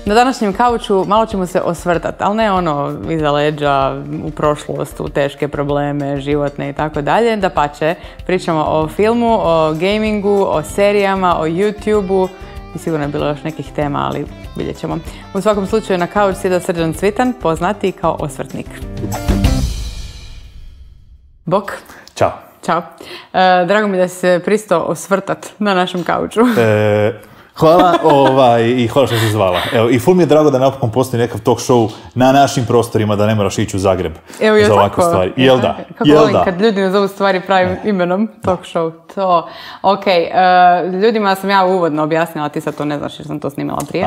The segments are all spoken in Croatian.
Na današnjem kauču malo ćemo se osvrtati, ali ne ono iza leđa, u prošlost, u teške probleme, životne i tako dalje. Dapače, pričamo o filmu, o gamingu, o serijama, o YouTube-u i sigurno je bilo još nekih tema, ali vidjet ćemo. U svakom slučaju na kauč sjeda Srđan Cvitan, poznati kao Osvrtnik. Bok. Ćao. Ćao. Drago mi da si se pristao osvrtat na našem kauču. Hvala i hvala što si zvala. Evo, i ful mi je drago da napokon postoji nekakav talk show na našim prostorima, da ne moraš ići u Zagreb za ovakve stvari. Jel da? Kako volim kad ljudi ne zovu stvari pravim imenom, talk show. To. Ok, ljudima sam ja uvodno objasnila, ti sad to ne znaš jer sam to snimala prije.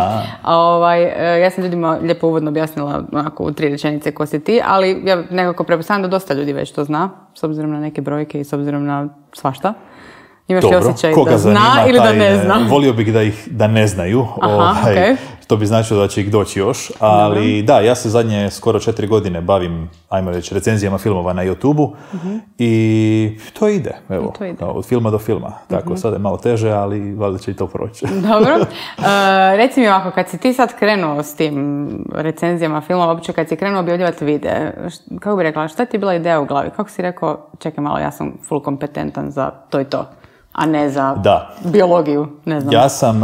Ja sam ljudima lijepo uvodno objasnila onako, u 3 rečenice ko si ti, ali ja nekako pretpostavljam da dosta ljudi već to zna, s obzirom na neke brojke i s obzirom na svašta. Imaš li osjećaj da zna ili da ne zna? Volio bih da ne znaju. Okay. To bi značilo da će ih doći još. Ali da, ja se zadnje skoro 4 godine bavim, ajmo reći, recenzijama filmova na YouTube-u. I to ide. Evo, od filma do filma. Tako, sad je malo teže, ali valjda će i to proći. Dobro. Reci mi ovako, kad si ti sad krenuo s tim recenzijama filmova, uopće kad si krenuo objavljivati videe, kako bi rekla, šta ti je bila ideja u glavi? Kako si rekao, čekaj malo, ja sam full kompetentan za to i to? A ne za biologiju, ne znam. Ja sam,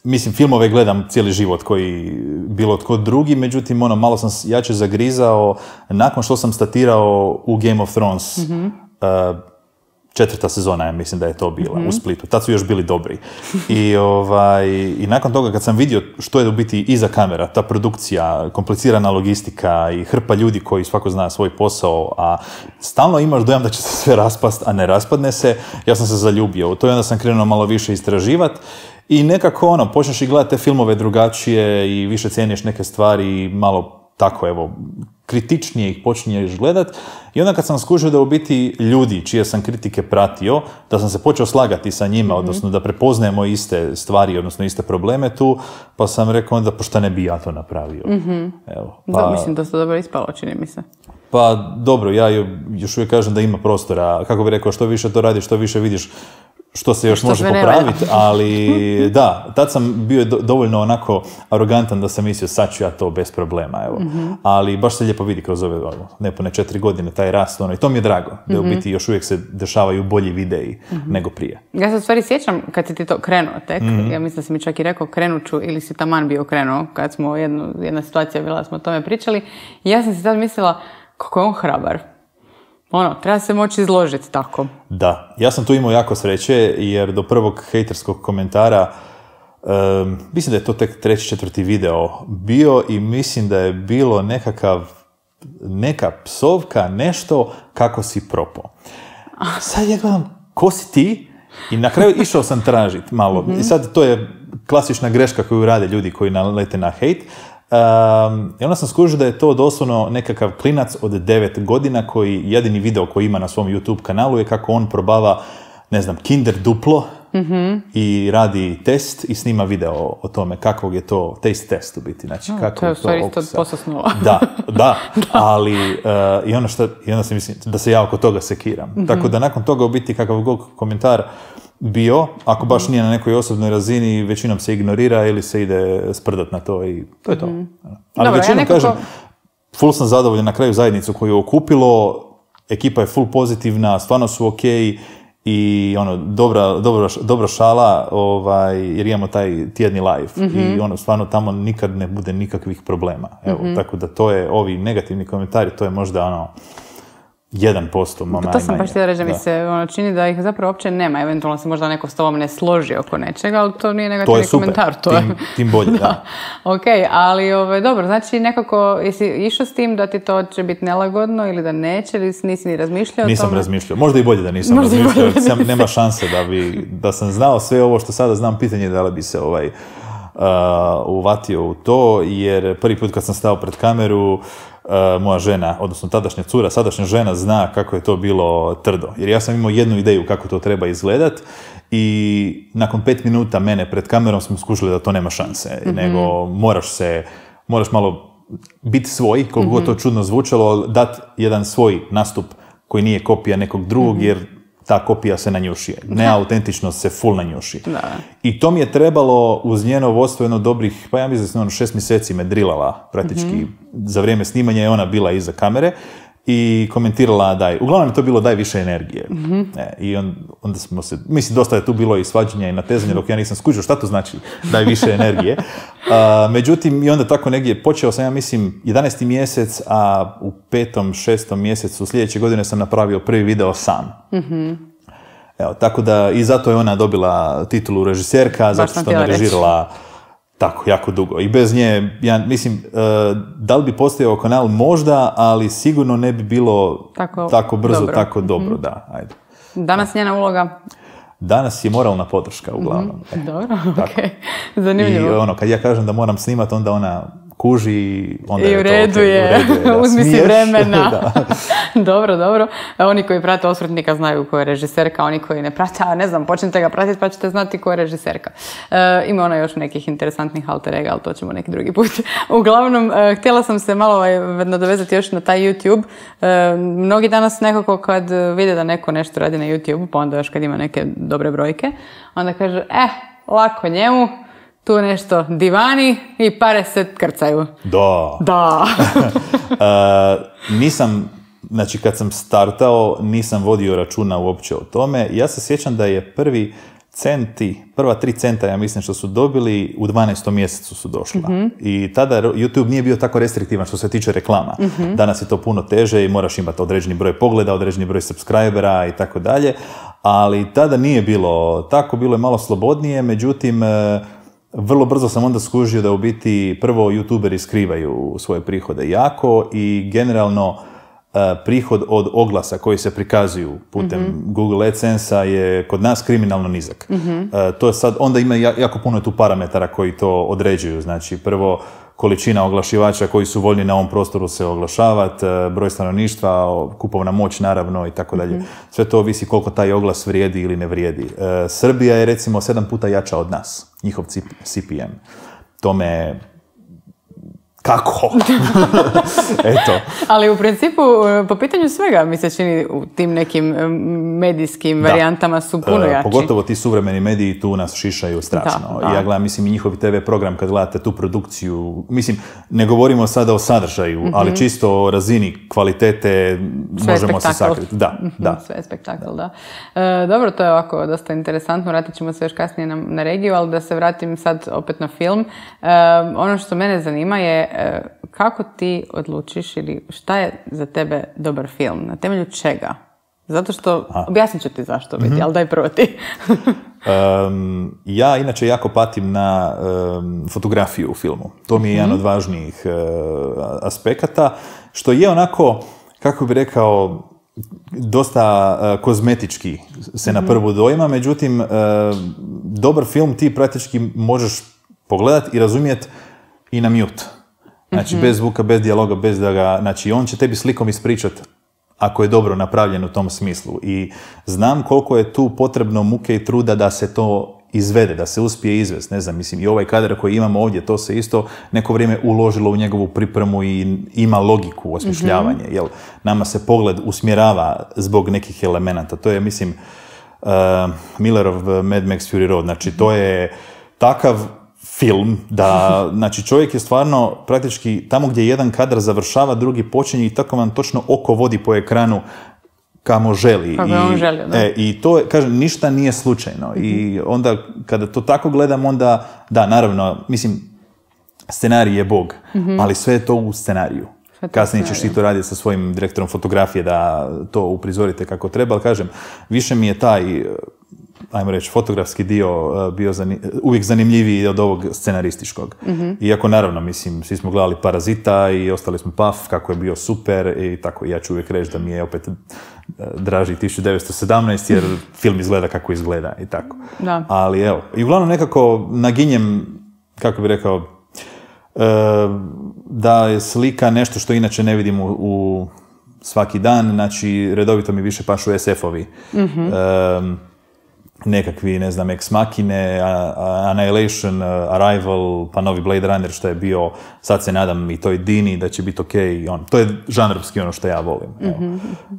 mislim, filmove gledam cijeli život koji bilo tko drugi, međutim, malo sam jače zagrizao nakon što sam statirao u Game of Thrones. 4. sezona, ja mislim da je to bila, u Splitu. Tad su još bili dobri. I nakon toga kad sam vidio što je u biti iza kamera, ta produkcija, komplicirana logistika i hrpa ljudi koji svako zna svoj posao, a stalno imaš dojam da će se sve raspast, a ne raspadne se, ja sam se zaljubio. To je onda sam krenuo malo više istraživati i nekako počneš i gledati te filmove drugačije i više cijeniš neke stvari i malo tako, evo, kritičnije ih počinješ gledat i onda kad sam skužio da u biti ljudi čije sam kritike pratio, da sam se počeo slagati sa njima, odnosno da prepoznajemo iste stvari, odnosno iste probleme tu, pa sam rekao onda pošto ne bi ja to napravio. Evo, da, mislim da se dobro ispalo, čini mi se. Pa dobro, ja još uvijek kažem da ima prostora, kako bi rekao, što više to radiš, što više vidiš što se još može popraviti, ali da, tad sam bio dovoljno onako arogantan da sam mislio sad ću ja to bez problema, evo. Ali baš se lijepo vidi kroz ove nepune 4 godine taj rast, i to mi je drago, da u biti još uvijek se dešavaju bolji videi nego prije. Ja se u stvari sjećam kad si ti to krenuo tek, ja mislim da si mi čak i rekao krenut ću ili si taman bio krenuo, kad smo jedna situacija bila, smo o tome pričali i ja sam si tad mislila kako je on hrabar. Treba se moći izložiti tako. Da, ja sam tu imao jako sreće, jer do prvog hejterskog komentara, mislim da je to tek 3. 4. video bio i mislim da je bilo neka psovka, nešto kako si propao. Sad ja gledam, ko si ti? I na kraju išao sam tražiti malo. I sad to je klasična greška koju rade ljudi koji nalete na hejt. I onda sam skužio da je to doslovno nekakav klinac od 9 godina koji jedini video koji ima na svom YouTube kanalu je kako on probava, ne znam, Kinder Duplo i radi test i snima video o tome kakvog je to taste test u biti. Znači, kako to je u stvari isto pososnulo. Da, ali i onda se mislim da se ja oko toga sekiram. Tako da nakon toga u biti kakav god komentar bio, ako baš nije na nekoj osobnoj razini, većinom se ignorira ili se ide sprdat na to i to je to. Ali većinom kažem, full sam zadovoljan na kraju zajednicu koju je okupilo, ekipa je full pozitivna, stvarno su okej i dobra šala, jer imamo taj tjedni live i stvarno tamo nikad ne bude nikakvih problema. Evo, tako da to je, ovi negativni komentari, to je možda 1% mama. To sam baš htjela reći da mi se čini da ih zapravo uopće nema. Eventualno se možda neko s tobom ne složi oko nečega, ali to nije negativni komentar. To je super, tim bolje, da. Ok, ali dobro, znači nekako, jesi išao s tim da ti to će biti nelagodno ili da neće, ili nisi ni razmišljao o tome? Nisam razmišljao. Možda i bolje da nisam razmišljao, jer nema šanse da sam znao sve ovo što sada znam, pitanje da li bi se uvatio u to, jer prvi put kad sam stao pred kameru, moja žena, odnosno tadašnja cura, sadašnja žena zna kako je to bilo trdo. Jer ja sam imao jednu ideju kako to treba izgledat i nakon 5 minuta mene pred kamerom smo skušali da to nema šanse. Nego moraš malo biti svoj, koliko god to čudno zvučalo, dati jedan svoj nastup koji nije kopija nekog drugog, jer ta kopija se nanjuši. Neautentičnost se full nanjuši. Da. I to mi je trebalo uz njeno vodstvo jedno dobrih, pa ja mislim 6 mjeseci me drilala praktički. Za vrijeme snimanja je ona bila iza kamere i komentirala uglavnom je to bilo daj više energije. I onda smo se, mislim dosta je tu bilo i svađanja i natezanja dok ja nisam skužio šta to znači daj više energije. Međutim, i onda tako negdje počeo sam, ja mislim, 11. mjesec, a u 5. 6. mjesecu sljedeće godine sam napravio prvi video sam. Evo, tako da i zato je ona dobila titulu režiserka, zato što me režirala tako, jako dugo. I bez nje, ja mislim, da li bi postojao kanal možda, ali sigurno ne bi bilo tako brzo, dobro. Tako dobro, da, ajde. Danas njena uloga? Danas je moralna podrška, uglavnom. Dobro, okej. Zanimljivo. I kad ja kažem da moram snimati, onda ona kuži, onda i u redu je, uzmi si vremena. Dobro. Oni koji prate Osvrtnika znaju ko je režiserka, oni koji ne prate, a ne znam, počnite ga pratiti pa ćete znati ko je režiserka. Ima ona još nekih interesantnih alter ega, ali to ćemo neki drugi put. Uglavnom, htjela sam se malo nadovezati još na taj YouTube. Mnogi danas nekako kad vide da neko nešto radi na YouTube, pa onda još kad ima neke dobre brojke, onda kaže, lako njemu, tu nešto divani i pare se krcaju. Da. Nisam, znači kad sam startao, nisam vodio računa uopće o tome. Ja se sjećam da je prva 3 centa, ja mislim što su dobili, u 12. mjesecu su došla. I tada YouTube nije bio tako restriktivan što se tiče reklama. Danas je to puno teže i moraš imati određeni broj pogleda, određeni broj subscribera i tako dalje. Ali tada nije bilo tako, bilo je malo slobodnije, međutim, vrlo brzo sam onda skužio da u biti prvo youtuberi skrivaju svoje prihode jako i generalno prihod od oglasa koji se prikazuju putem Google AdSense-a je kod nas kriminalno nizak. To je sad, onda ima jako puno tu parametara koji to određuju. Znači, prvo, količina oglašivača koji su voljni na ovom prostoru se oglašavati, broj stanovništva, kupovna moć naravno i tako dalje. Sve to ovisi koliko taj oglas vrijedi ili ne vrijedi. Srbija je recimo 7 puta jača od nas, njihov CPM. Tome kako? Eto. Ali u principu, po pitanju svega, mi se čini u tim nekim medijskim varijantama su puno jači. Pogotovo ti suvremeni mediji tu nas šišaju strašno. Da. Ja gledam, mislim, i njihovi TV program kad gledate tu produkciju, mislim, ne govorimo sada o sadržaju, ali čisto o razini kvalitete sve možemo se sakriti. Da. Sve je spektakl, da. Dobro, to je ovako dosta interesantno, vratit ćemo se još kasnije na regiju, ali da se vratim sad opet na film. Ono što mene zanima je kako ti odlučiš ili šta je za tebe dobar film? Na temelju čega? Zato što, objasnit ću ti zašto biti, ali daj prvo ti. Ja inače jako patim na fotografiju u filmu. To mi je jedan od važnijih aspekata, što je onako, kako bi rekao, dosta kozmetički se na prvu dojma, međutim, dobar film ti praktički možeš pogledati i razumjeti i na mute. Znači, bez zvuka, bez dijaloga, bez da ga... Znači, on će tebi slikom ispričati ako je dobro napravljen u tom smislu. I znam koliko je tu potrebno muke i truda da se to izvede, da se uspije izvesti. Ne znam, mislim, i ovaj kadar koji imamo ovdje, to se isto neko vrijeme uložilo u njegovu pripremu i ima logiku, osmišljavanje. Jer nama se pogled usmjerava zbog nekih elemenata. To je, mislim, Millerov Mad Max Fury Road. Znači, to je takav film, da, znači čovjek je stvarno praktički tamo gdje jedan kadar završava, drugi počinje i tako vam točno oko vodi po ekranu kamo želi. Kako on želi, da. I to, kažem, ništa nije slučajno. I onda, kada to tako gledam, onda, da, naravno, mislim, scenarij je Bog, ali sve je to u scenariju. Kasnije ćeš ti to raditi sa svojim direktorom fotografije da to uprizorite kako treba, ali kažem, više mi je taj, ajmo reći, fotografski dio bio uvijek zanimljiviji od ovog scenarističkog. Iako naravno, mislim, svi smo gledali Parazita i ostali smo paf, kako je bio super i tako. Ja ću uvijek reći da mi je opet draži 1917 jer film izgleda kako izgleda i tako. Da. Ali evo, i uglavnom nekako naginjem, kako bi rekao, da je slika nešto što inače ne vidim u svaki dan, znači redovito mi više pašu SF-ovi. nekakvi, ne znam, Ex Machine, Annihilation, Arrival, pa novi Blade Runner što je bio, sad se nadam i toj Dini da će biti okej. To je žanrovski ono što ja volim.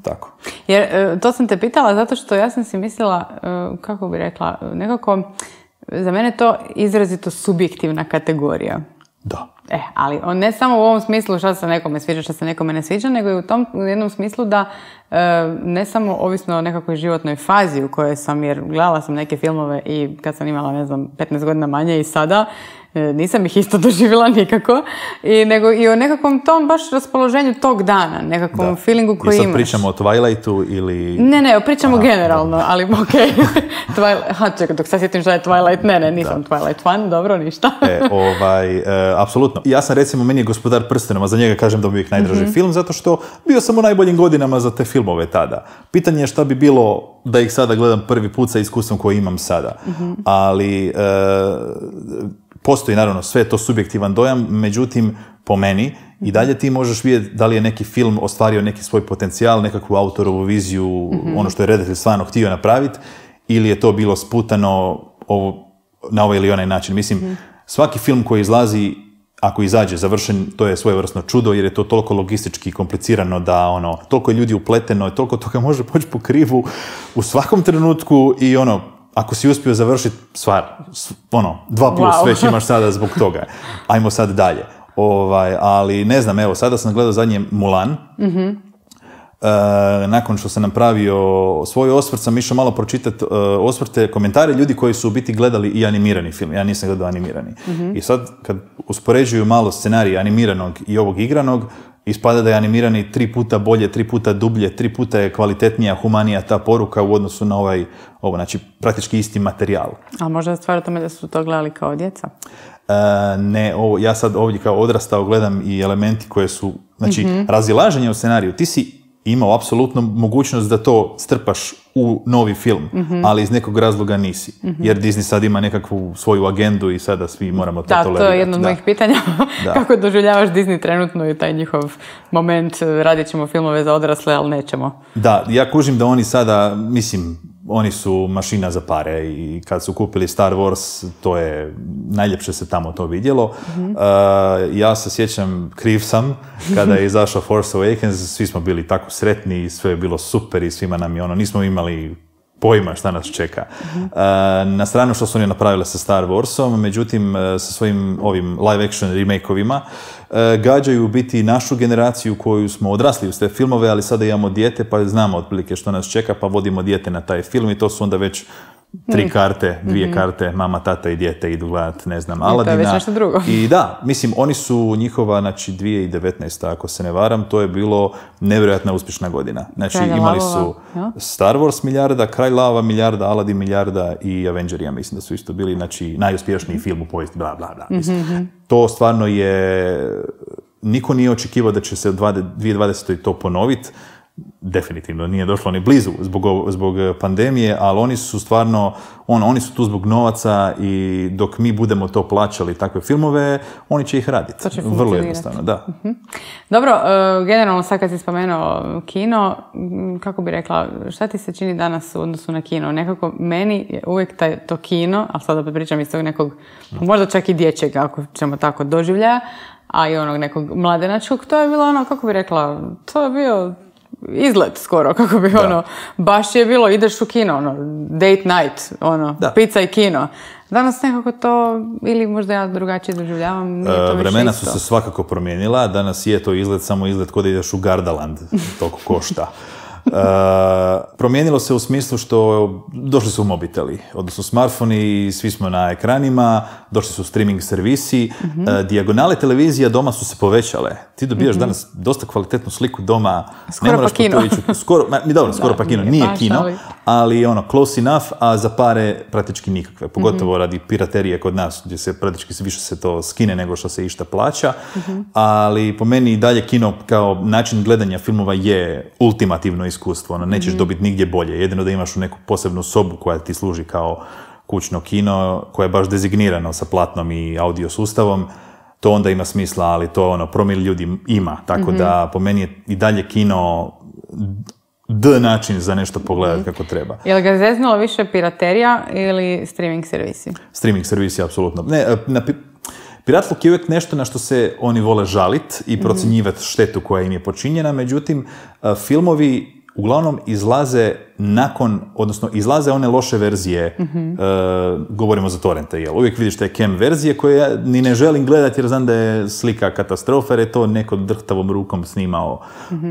Tako. Jer to sam te pitala zato što ja sam si mislila, kako bi rekla, nekako, za mene to izrazito subjektivna kategorija. Da. Ali on ne samo u ovom smislu što se nekome sviđa, što se nekome ne sviđa, nego i u jednom smislu da ne samo ovisno o nekakvoj životnoj fazi u kojoj sam, jer gledala sam neke filmove i kad sam imala, ne znam, 15 godina manje i sada, nisam ih isto doživjela nikako, nego i o nekakvom tom baš raspoloženju tog dana, nekakvom feelingu koji imaš. I sad pričamo o Twilightu ili... Ne, pričamo generalno, ali okej. Čekaj, dok sad sjetim što je Twilight, ne, nisam Twilight fan, dobro, ništa. Apsolutno. Ja sam recimo, meni je Gospodar prstenova, za njega kažem da bi uvijek najdraži film, zato što bio sam u najboljim godinama za te filmove tada. Pitanje je šta bi bilo da ih sada gledam prvi put sa iskustvom koje imam sada. Ali... postoji naravno sve to subjektivan dojam, međutim po meni i dalje ti možeš vidjeti da li je neki film ostvario neki svoj potencijal, nekakvu autorovu viziju, ono što je redatelj stvarno htio napraviti, ili je to bilo sputano na ovaj ili onaj način. Mislim, svaki film koji izlazi, ako izađe završen, to je svojevrsno čudo, jer je to toliko logistički komplicirano da toliko je ljudi upleteno, toliko toga može poći po krivu u svakom trenutku i ako si uspio završiti stvar, 2+, već imaš sada zbog toga. Ajmo sad dalje. Ali ne znam, evo, sada sam gledao zadnje Mulan. Nakon što sam napravio svoj osvrt, sam išao malo pročitati osvrte, komentare ljudi koji su u biti gledali i animirani film. Ja nisam gledao animirani. I sad, kad uspoređuju malo scenarij animiranog i ovog igranog, ispada da je animirani 3 puta bolje, 3 puta dublje, 3 puta je kvalitetnija, humanija ta poruka u odnosu na ovo, znači praktički isti materijal. A možda je stvar o tome da su to gledali kao djeca? Ne, ja sad ovdje kao odrastao gledam i elementi koje su, znači razilaženje u scenariju. Ti si imao apsolutno mogućnost da to strpaš u novi film, ali iz nekog razloga nisi. Jer Disney sad ima nekakvu svoju agendu i sada svi moramo to tolerirati. Da, to je jedno od mojih pitanja. Kako doživljavaš Disney trenutno i taj njihov moment, radit ćemo filmove za odrasle, ali nećemo. Da, ja kužim da oni sada, mislim, oni su mašina za pare i kad su kupili Star Wars, to je, najljepše se tamo to vidjelo. Ja se sjećam, kriv sam, kada je izašao Force Awakens, svi smo bili tako sretni i sve je bilo super i svima nam je nismo imali pojma šta nas čeka. Na stranu što su oni napravili sa Star Warsom, međutim sa svojim ovim live action remake-ovima gađaju biti našu generaciju koju smo odrasli u te filmove, ali sada imamo dijete pa znamo otprilike što nas čeka pa vodimo dijete na taj film i to su onda već 3 karte, 2 karte, mama, tata i dijete idu gledati, ne znam, Aladina. I to je već nešto drugo. I da, mislim, oni su njihova, znači 2019. ako se ne varam, to je bilo nevjerojatna uspješna godina. Znači imali su Star Wars milijarda, Kralj lava milijarda, Aladin milijarda i Avengers, ja mislim da su isto bili, znači, najuspješniji film u povijesti, bla, bla, bla. Mislim. To stvarno je, niko nije očekivao da će se u 2020. to ponoviti. Definitivno nije došlo ni blizu zbog pandemije, ali oni su stvarno, oni su tu zbog novaca i dok mi budemo to plaćali takve filmove, oni će ih raditi. To će vrlo jednostavno, da. Dobro, generalno sad kad si spomenuo kino, kako bi rekla, šta ti se čini danas u odnosu na kino? Nekako meni je uvijek to kino, ali sad opet pričam iz tog nekog, možda čak i dječjeg, ako ćemo tako doživljaja, a i onog nekog mladenačkog, to je bilo kako bi rekla, to je bio izlet skoro, kako bi baš je bilo, ideš u kino, date night, pizza i kino. Danas nekako to, ili možda ja drugačije doživljavam, nije to više vremena isto. Su se svakako promijenila, danas je to izlet, samo izlet kod da ideš u Gardaland, toliko košta. Promijenilo se u smislu što došli su mobiteli, odnosno smartfoni, svi smo na ekranima, došli su streaming servisi, dijagonale televizija doma su se povećale. Ti dobijaš danas dosta kvalitetnu sliku doma. Skoro pa kino. Skoro pa kino, nije kino, ali close enough, a za pare praktički nikakve. Pogotovo radi piraterije kod nas, gdje se praktički više se to skine nego što se išta plaća. Ali po meni i dalje kino kao način gledanja filmova je ultimativno iskustvo. Nećeš dobiti nigdje bolje. Jedino da imaš neku posebnu sobu koja ti služi kao kućno kino, koje je baš dezignirano sa platnom i audio sustavom, to onda ima smisla, ali to promil ljudi ima. Tako da po meni je i dalje kino način za nešto pogledati kako treba. Je li ga zeznula više piraterija ili streaming servisi? Streaming servisi, apsolutno. Piratluk je uvijek nešto na što se oni vole žalit i procjenjivati štetu koja im je počinjena, međutim, filmovi uglavnom izlaze izlaze one loše verzije, govorimo za torrente, jel? Uvijek vidiš te cam verzije koje ja ni ne želim gledati jer znam da je slika katastrofa jer je to neko drhtavom rukom snimao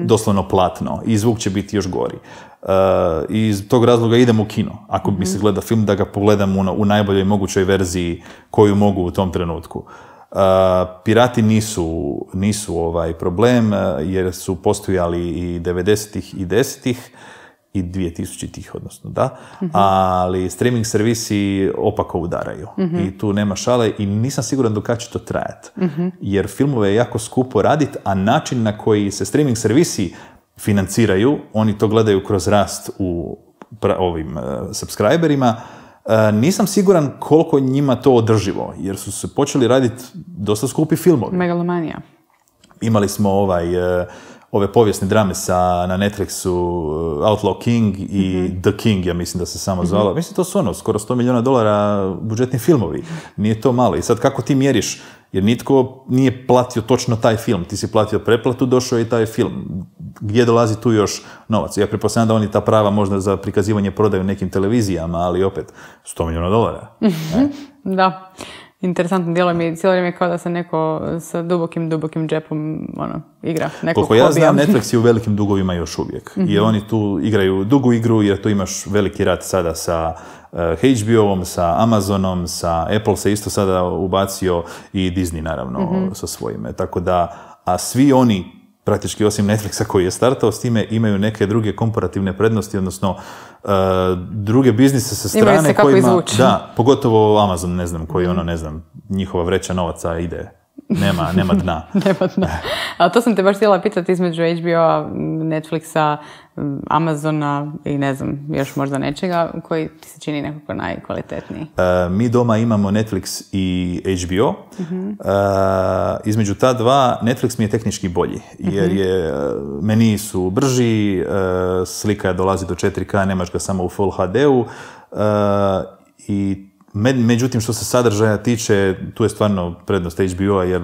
doslovno platno i zvuk će biti još gori. I iz tog razloga idem u kino. Ako mi se gleda film, da ga pogledam u najboljoj mogućoj verziji koju mogu u tom trenutku. Pirati nisu problem jer su postojali i 90-ih i 10-ih i 2000-ih, odnosno da, ali streaming servisi opako udaraju i tu nema šale i nisam siguran do kada će to trajati. Jer filmove je jako skupo raditi, a način na koji se streaming servisi financiraju, oni to gledaju kroz rast u ovim subscriberima. Nisam siguran koliko njima to održivo, jer su se počeli raditi dosta skupi filmovi. Megalomanija. Imali smo ove povijesne drame na Netflixu, Outlaw King i The King, ja mislim da se samo zvala. Mislim, to su skoro $100 milijuna budžetni filmovi. Nije to malo. I sad kako ti mjeriš? Jer nitko nije platio točno taj film. Ti si platio pretplatu, došao je i taj film. Gdje dolazi tu još novac? Ja pretpostavljam da oni ta prava možda za prikazivanje prodaju nekim televizijama, ali opet $100 milijuna. Da. Interesantno djelo mi cijelo vrijeme kao da se neko sa dubokim džepom igra. Koliko ja znam, Netflix je u velikim dugovima još uvijek. I oni tu igraju dugu igru jer tu imaš veliki rat sada sa HBO-om, sa Amazonom, sa Apple se isto sada ubacio i Disney naravno sa svojime. Tako da, a svi oni praktički osim Netflixa koji je startao s time imaju neke druge komparativne prednosti, odnosno druge biznise sa strane imaju se kako izvući. Da, pogotovo Amazon, ne znam, koji njihova vreća novaca ide. Nema dna. Nema dna. A to sam te baš htjela pitati između HBO-a, Netflixa, Amazona i ne znam, još možda nečega, koji ti se čini nekako najkvalitetniji? Mi doma imamo Netflix i HBO. Između ta dva, Netflix mi je tehnički bolji, jer meniji su brži, slika dolazi do 4K, nemaš ga samo u Full HD-u i međutim, što se sadržaja tiče, tu je stvarno prednost HBO-a, jer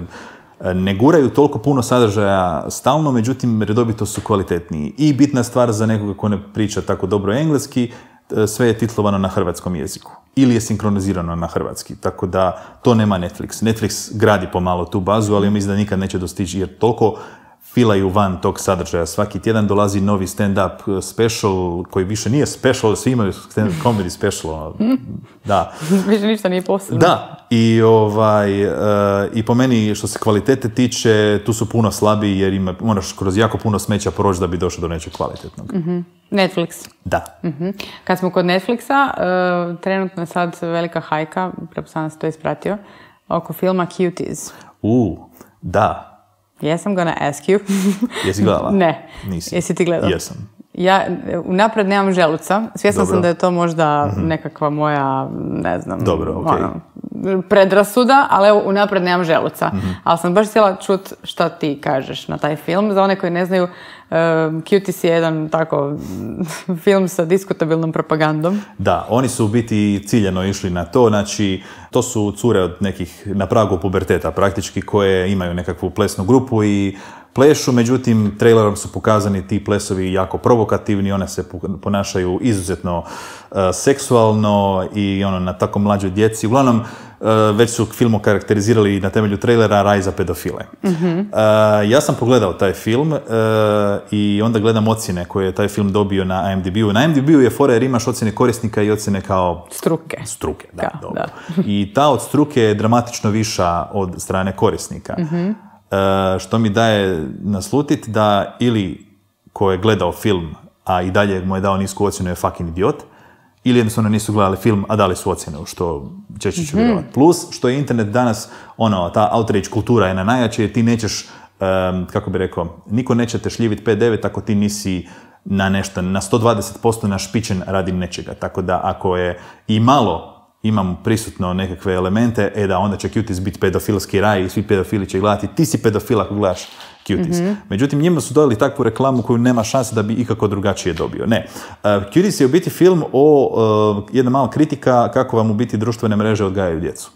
ne guraju toliko puno sadržaja stalno, međutim, redovito su kvalitetniji. I bitna stvar za nekoga ko ne priča tako dobro engleski, sve je titlovano na hrvatskom jeziku. Ili je sinkronizirano na hrvatski. Tako da to nema Netflix. Netflix gradi pomalo tu bazu, ali mislim da nikad neće dostići, jer toliko filaju van tog sadržaja. Svaki tjedan dolazi novi stand-up special, koji više nije special, svi imaju stand-up comedy special. Da. Više ništa nije posebno. Da. I po meni, što se kvalitete tiče, tu su puno slabiji, jer moraš kroz jako puno smeća proći da bi došao do nečeg kvalitetnog. Netflix. Da. Kad smo kod Netflixa, trenutno je sad velika hajka, pretpostavljam da si to ispratio, oko filma Cuties. Da. Yes, I'm gonna ask you. Jesi gledala? Ne. Nisi. Jesi ti gledala? Jesam. Ja unaprijed nemam želuca. Svjesna sam da je to možda nekakva moja, ne znam, predrasuda, ali evo, unaprijed nemam želuca. Ali sam baš htjela čut šta ti kažeš na taj film. Za one koji ne znaju, Cuties je jedan tako film sa diskutabilnom propagandom. Da, oni su u biti ciljano išli na to, znači to su cure od nekih na pragu puberteta praktički koje imaju nekakvu plesnu grupu i plešu, međutim trailerom su pokazani ti plesovi jako provokativni, one se ponašaju izuzetno seksualno i na tako mlađoj djeci. Uglavnom, već su film okarakterizirali na temelju trailera raj za pedofile. Ja sam pogledao taj film i onda gledam ocjene koje je taj film dobio na IMDb-u. Na IMDb-u je fora jer imaš ocjene korisnika i ocjene kao... Struke, da. Da. I ta od struke je dramatično viša od strane korisnika. Što mi daje naslutit da ili ko je gledao film, a i dalje mu je dao nisku ocjenu, je fucking idiot, ili jednostavno nisu gledali film, a dali su ocjenu, što češće ću vjerovati. Plus, što je internet danas, ta outrage kultura je na najjače, ti nećeš, kako bi rekao, niko neće te šljiviti 5-9 ako ti nisi na nešto, na 120% našpičen radi nečega. Tako da ako je i malo imam prisutno nekakve elemente, da onda će Cuties biti pedofilski raj i svi pedofili će gledati. Ti si pedofil ako gledaš Cuties. Međutim, njima su dodali takvu reklamu koju nema šanse da bi ikako drugačije dobio. Ne. Cuties je u biti film o jedna mala kritika kako vam u biti društvene mreže odgajaju djecu.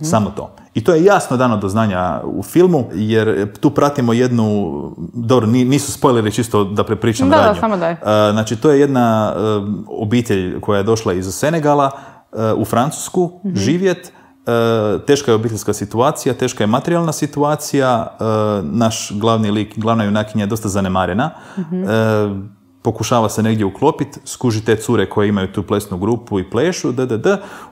Samo to. I to je jasno dano do znanja u filmu, jer tu pratimo jednu, dobro, nisu spoileri, čisto da prepričam radnju. Da, samo daj. Znači, to je jedna obitelj koja je došla iz Senegala u Francusku živjet. Teška je obiteljska situacija, teška je materijalna situacija, naš glavni lik, glavna junakinja je dosta zanemarena. Pokušava se negdje uklopiti, skuži te cure koje imaju tu plesnu grupu i plešu,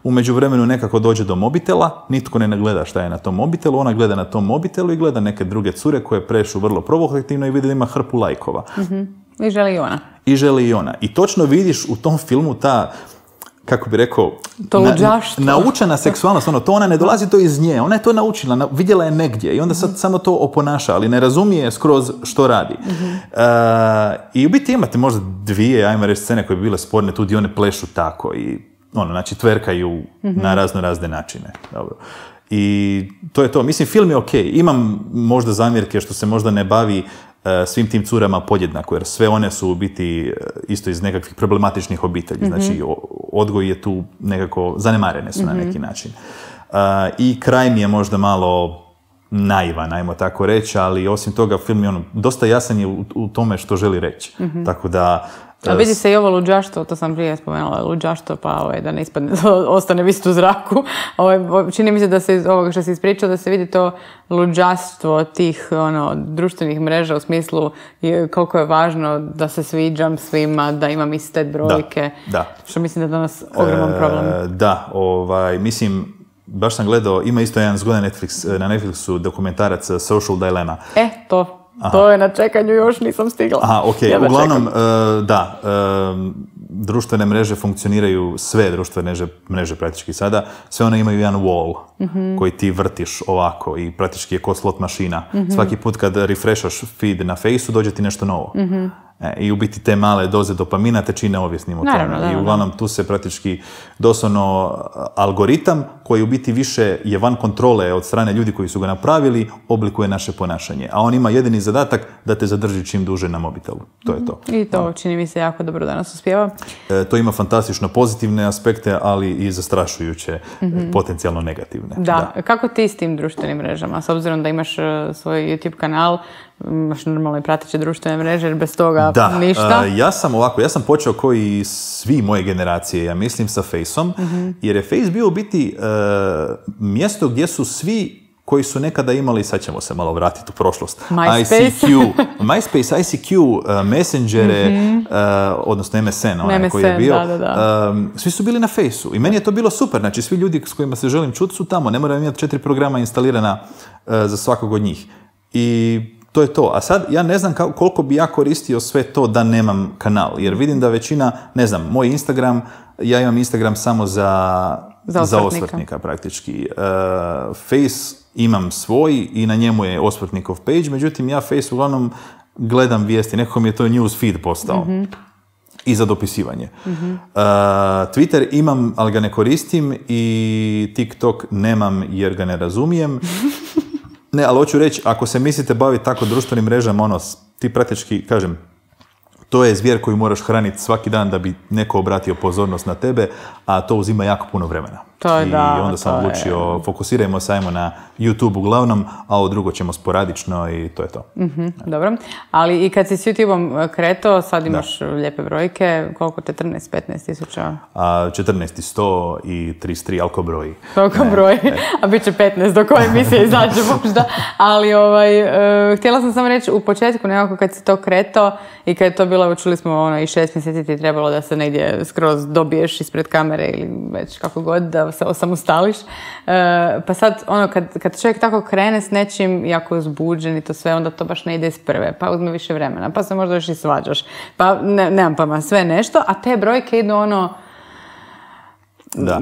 u međuvremenu nekako dođe do mobitela, nitko ne gleda šta je na tom mobitelu, ona gleda na tom mobitelu i gleda neke druge cure koje plešu vrlo provokativno i vidi da ima hrpu lajkova. I želi i ona. I želi i ona. I točno vidiš u tom filmu ta, kako bi rekao, naučena seksualnost, to ona ne dolazi to iz nje, ona je to naučila, vidjela je negdje i onda sad samo to oponaša, ali ne razumije skroz što radi. I u biti imate možda dvije, ajmo reći, scene koje bi bile sporne, tu gdje one plešu tako i znači tverkaju na razne načine. Dobro. I to je to. Mislim, film je ok. Imam možda zamjerke što se možda ne bavi svim tim curama podjednako, jer sve one su u biti isto iz nekakvih problematičnih obitelji. Znači, odgoj je tu nekako, zanemarene su na neki način. I kraj mi je možda malo naivan, ajmo tako reći, ali osim toga film je dosta jasan je u tome što želi reći. Tako da... A vidi se i ovo luđaštvo, to sam prije spomenula, luđaštvo, pa da ne ispadne, ostane visiti u zraku. Čini mi se da se iz ovoga što se ispričao, da se vidi to luđaštvo tih društvenih mreža u smislu koliko je važno da se sviđam svima, da imam iste brojke. Da. Što mislim da je danas ogroman problem. Mislim, baš sam gledao, ima isto jedan zgodan na Netflixu dokumentarac Social Dilemma. To je na čekanju, još nisam stigla. Aha, ok. Uglavnom, društvene mreže funkcioniraju, sve društvene mreže praktički sada, sve one imaju jedan wall koji ti vrtiš ovako i praktički je kod slot mašina. Svaki put kad refreshaš feed na Faceu, dođe ti nešto novo. I u biti te male doze dopamina te čine ovisnim o tome. I uglavnom tu se praktički doslovno algoritam koji u biti više je van kontrole od strane ljudi koji su ga napravili, oblikuje naše ponašanje. A on ima jedini zadatak da te zadrži čim duže na mobitelu. To je to. I to čini mi se jako dobro danas uspijeva. To ima fantastično pozitivne aspekte, ali i zastrašujuće, potencijalno negativne. Da. Kako ti s tim društvenim mrežama? S obzirom da imaš svoj YouTube kanal, imaš normalno i prateće društvene mreže, jer bez toga ništa. Ja sam počeo kao i svi moje generacije, ja mislim, sa Faceom, jer je Face bio u biti mjesto gdje su svi koji su nekada imali, sad ćemo se malo vratiti u prošlost, MySpace, ICQ, Messengere, odnosno MSN, onaj koji je bio, svi su bili na Faceu i meni je to bilo super, znači svi ljudi s kojima se želim čuti su tamo, ne moram imati 4 programa instalirana za svakog od njih. I to je to. A sad ja ne znam koliko bi ja koristio sve to da nemam kanal, jer vidim da većina, ne znam, moj Instagram, ja imam Instagram samo za osvrtnika praktički. Face imam svoj i na njemu je osvrtnikov page, međutim ja Face uglavnom gledam vijesti, nekako mi je to news feed postao. I za dopisivanje. Twitter imam, ali ga ne koristim i TikTok nemam jer ga ne razumijem. Ne, ali hoću reći, ako se mislite baviti tako društvenim mrežama, ti praktički, kažem, to je zvijer koji moraš hraniti svaki dan da bi neko obratio pozornost na tebe, a to uzima jako puno vremena. I onda sam odlučio, fokusirajmo se ajmo na YouTube uglavnom, a ovo drugo ćemo sporadično i to je to. Dobro, ali i kad si s YouTube-om kretao, sad imaš lijepe brojke, koliko te 14-15 tisuća? 14.100 i 33, alko broji. Koliko broji, a bit će 15 do koje emisije izađe možda. Ali htjela sam samo reći, u početku nekako kad si to kretao i kad je to bilo, čuli smo i 6 mjeseci ti je trebalo da se negdje skroz dobiješ ispred kamere ili već kako god, da se osamostališ. Pa sad, kad čovjek tako krene s nečim, jako uzbuđen i to sve, onda to baš ne ide iz prve, pa uzme više vremena, pa se možda još i svađaš. Pa nemam pojma, sve nešto, a te brojke idu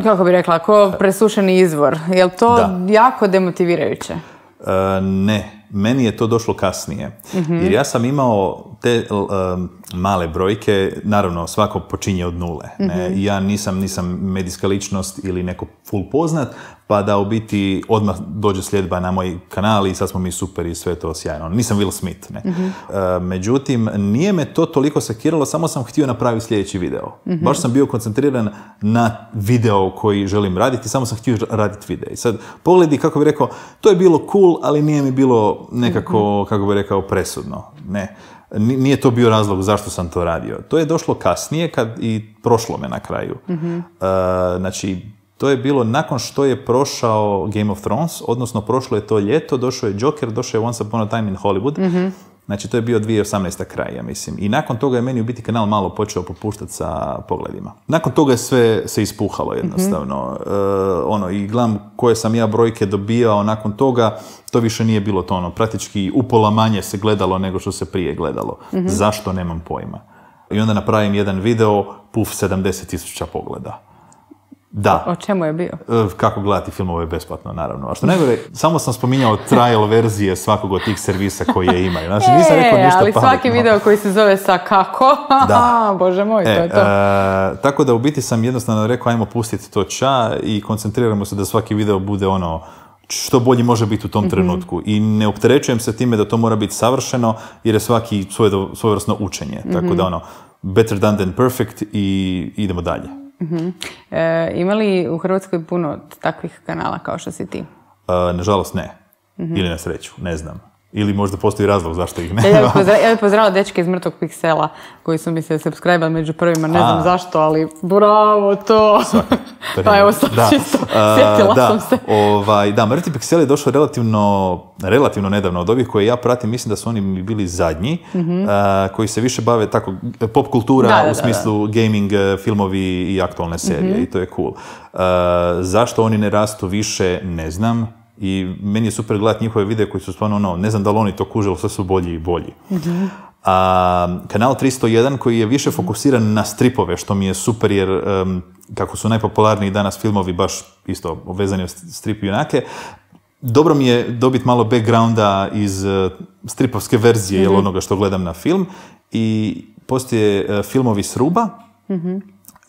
kako bi rekla, ko presušeni izvor. Je li to jako demotivirajuće? Ne. Meni je to došlo kasnije. Jer ja sam imao te male brojke, naravno svako počinje od nule. Ne? Ja nisam medijska ličnost ili neko full poznat, pa da u biti odmah dođe sljedba na moj kanal i sad smo mi super i sve to sjajno. Nisam Will Smith, ne. Međutim, nije me to toliko sekiralo, samo sam htio napraviti sljedeći video. Baš sam bio koncentriran na video koji želim raditi, samo sam htio raditi video. I sad, pogledi, kako bih rekao, to je bilo cool, ali nije mi bilo nekako, kako bih rekao, presudno. Ne. Nije to bio razlog zašto sam to radio. To je došlo kasnije i prošlo me na kraju. Znači, to je bilo nakon što je prošao Game of Thrones, odnosno prošlo je to ljeto, došao je Joker, došao je Once Upon a Time in Hollywood. Znači, to je bio 2018. kraj, ja mislim. I nakon toga je meni u biti kanal malo počeo popuštati sa pogledima. Nakon toga je sve se ispuhalo jednostavno. I gledam koje sam ja brojke dobijao nakon toga, to više nije bilo to praktički upola manje se gledalo nego što se prije gledalo. Zašto, nemam pojma. I onda napravim jedan video, 70,000 pogleda. Da. O čemu je bio? Kako gledati filmove besplatno, naravno. A što najgore, samo sam spominjao trial verzije svakog od tih servisa koje imaju. Znači, nisam rekao ništa ali pametno. Svaki video koji se zove sa kako, bože moj, to je to. Tako da u biti sam jednostavno rekao, ajmo pustiti to i koncentriramo se da svaki video bude što bolji može biti u tom trenutku. I ne opterećujem se time da to mora biti savršeno, jer je svaki svojevrsno učenje. Tako da better done than perfect i idemo dalje. Ima li u Hrvatskoj puno takvih kanala kao što si ti? Nažalost ne. Ili na sreću, ne znam. Ili možda postoji razlog zašto ih nema. Ja bih pozdravila dečke iz Mrtvog piksela koji su mi se subscribe-ali među prvima, ne znam zašto, ali bravo to! Pa evo sad čisto, sjetila sam se. Da, Mrtvi piksel je došao relativno nedavno od ovih koje ja pratim, mislim da su oni bili zadnji, koji se više bave tako pop kultura u smislu gaming, filmovi i aktualne serije i to je cool. Zašto oni ne rastu više, ne znam. I meni je super gledati njihove videe koji su stvarno, ne znam da li oni to kuže, ali sve su bolji i bolji. Kanal 301 koji je više fokusiran na stripove, što mi je super jer kako su najpopularniji danas filmovi baš isto vezani od strip junake, dobro mi je dobiti malo backgrounda iz stripovske verzije ili onoga što gledam na film. I postoje filmovi s ruba,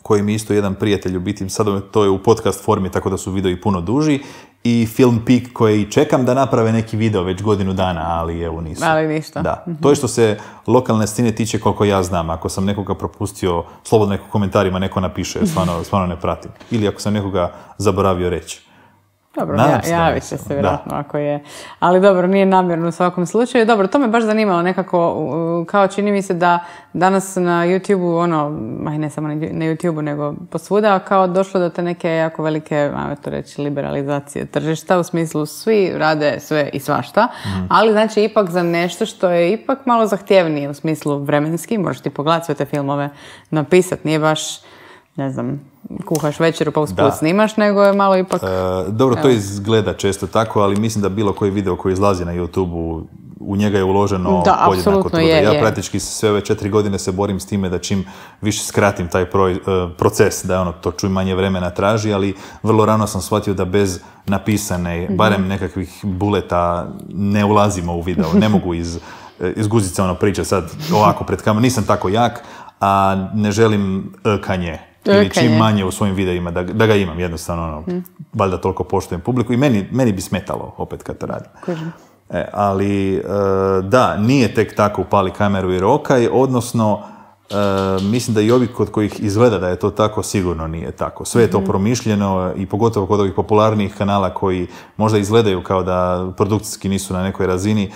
koji mi isto jedan prijatelj u biti, sad to je u podcast formi, tako da su videi puno duži, i Film Peak koji čekam da naprave neki video već godinu dana, ali evo nisu. Ali ništa. Da. To je što se lokalne scene tiče, koliko ja znam. Ako sam nekoga propustio, slobodno neko komentarima neko napiše, stvarno ne pratim. Ili ako sam nekoga zaboravio reći. Dobro, javit će se vjerojatno ako je. Ali dobro, nije namjerno u svakom slučaju. Dobro, to me baš zanimalo nekako, kao čini mi se da danas na YouTube-u, ne samo na YouTube-u, nego posvuda, kao došlo do te neke jako velike, ajmo to reći, liberalizacije tržišta, u smislu svi rade sve i svašta, ali znači ipak za nešto što je ipak malo zahtjevnije u smislu vremenski, možeš ti pogledati sve te filmove, napisati, nije baš, ne znam, kuhaš večeru pa usput snimaš, nego je malo ipak... Dobro, to izgleda često tako, ali mislim da bilo koji video koji izlazi na YouTube-u, u njega je uloženo podjednako truda. Ja praktički sve ove 4 godine se borim s time da čim više skratim taj proces, da to čuj manje vremena traži, ali vrlo rano sam shvatio da bez napisane, barem nekakvih buleta, ne ulazimo u video. Ne mogu iz guzice pričati sad ovako pred kamerom. Nisam tako jak, a ne želim kanje. Ili čim manje u svojim videima, da ga imam jednostavno, valjda toliko poštujem publiku i meni bi smetalo opet kad to radim. Ali da, nije tek tako upali kameru i rokaj, odnosno mislim da i ovi kod kojih izgleda da je to tako, sigurno nije tako. Sve je to promišljeno i pogotovo kod ovih popularnijih kanala koji možda izgledaju kao da produkcijski nisu na nekoj razini,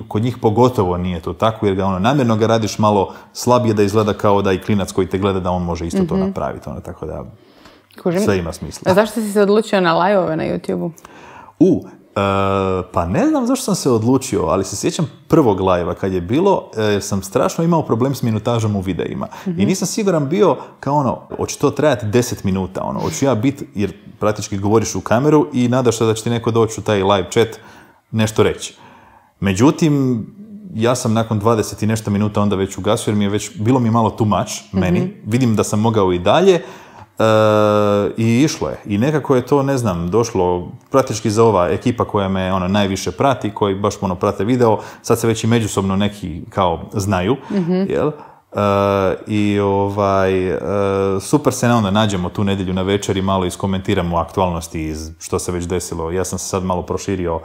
kod njih pogotovo nije to tako, jer ga namjerno ga radiš malo slabije da izgleda kao da i klinac koji te gleda da on može isto to napraviti. Tako da sve ima smisla. A zašto si se odlučio na live-ove na YouTube-u? Pa ne znam zašto sam se odlučio, ali se sjećam prvog live-a kad je bilo, jer sam strašno imao problem s minutažom u videima. I nisam siguran bio kao hoće to trajati 10 minuta, hoću ja biti, jer praktički govoriš u kameru i nadaš se da će ti neko doći u taj live chat nešto Međutim, ja sam nakon 20 i nešto minuta onda već ugasio, jer bilo mi je malo too much meni. Vidim da sam mogao i dalje i išlo je. I nekako je to, ne znam, došlo praktički za ova ekipa koja me najviše prati, koji baš prate video, sad se već i međusobno neki kao znaju, jel? I super se onda nađemo tu nedjelju na večer i malo iskomentiramo aktualnosti iz što se već desilo. Ja sam se sad malo proširio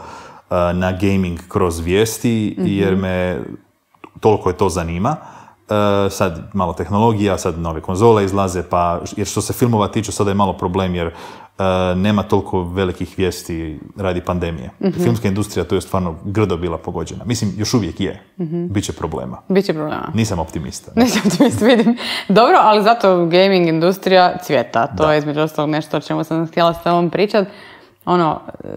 na gaming kroz vijesti, jer me toliko je to zanima. Sad malo tehnologija, sad nove konzole izlaze, jer što se filmova tiče sada je malo problem, jer nema toliko velikih vijesti radi pandemije. Filmska industrija to je stvarno grdo bila pogođena. Mislim, još uvijek je. Biće problema. Biće problema. Nisam optimista. Nisam optimista, vidim. Dobro, ali zato gaming industrija cvjeta. To je između ostalog nešto o čemu sam htjela s tobom pričati.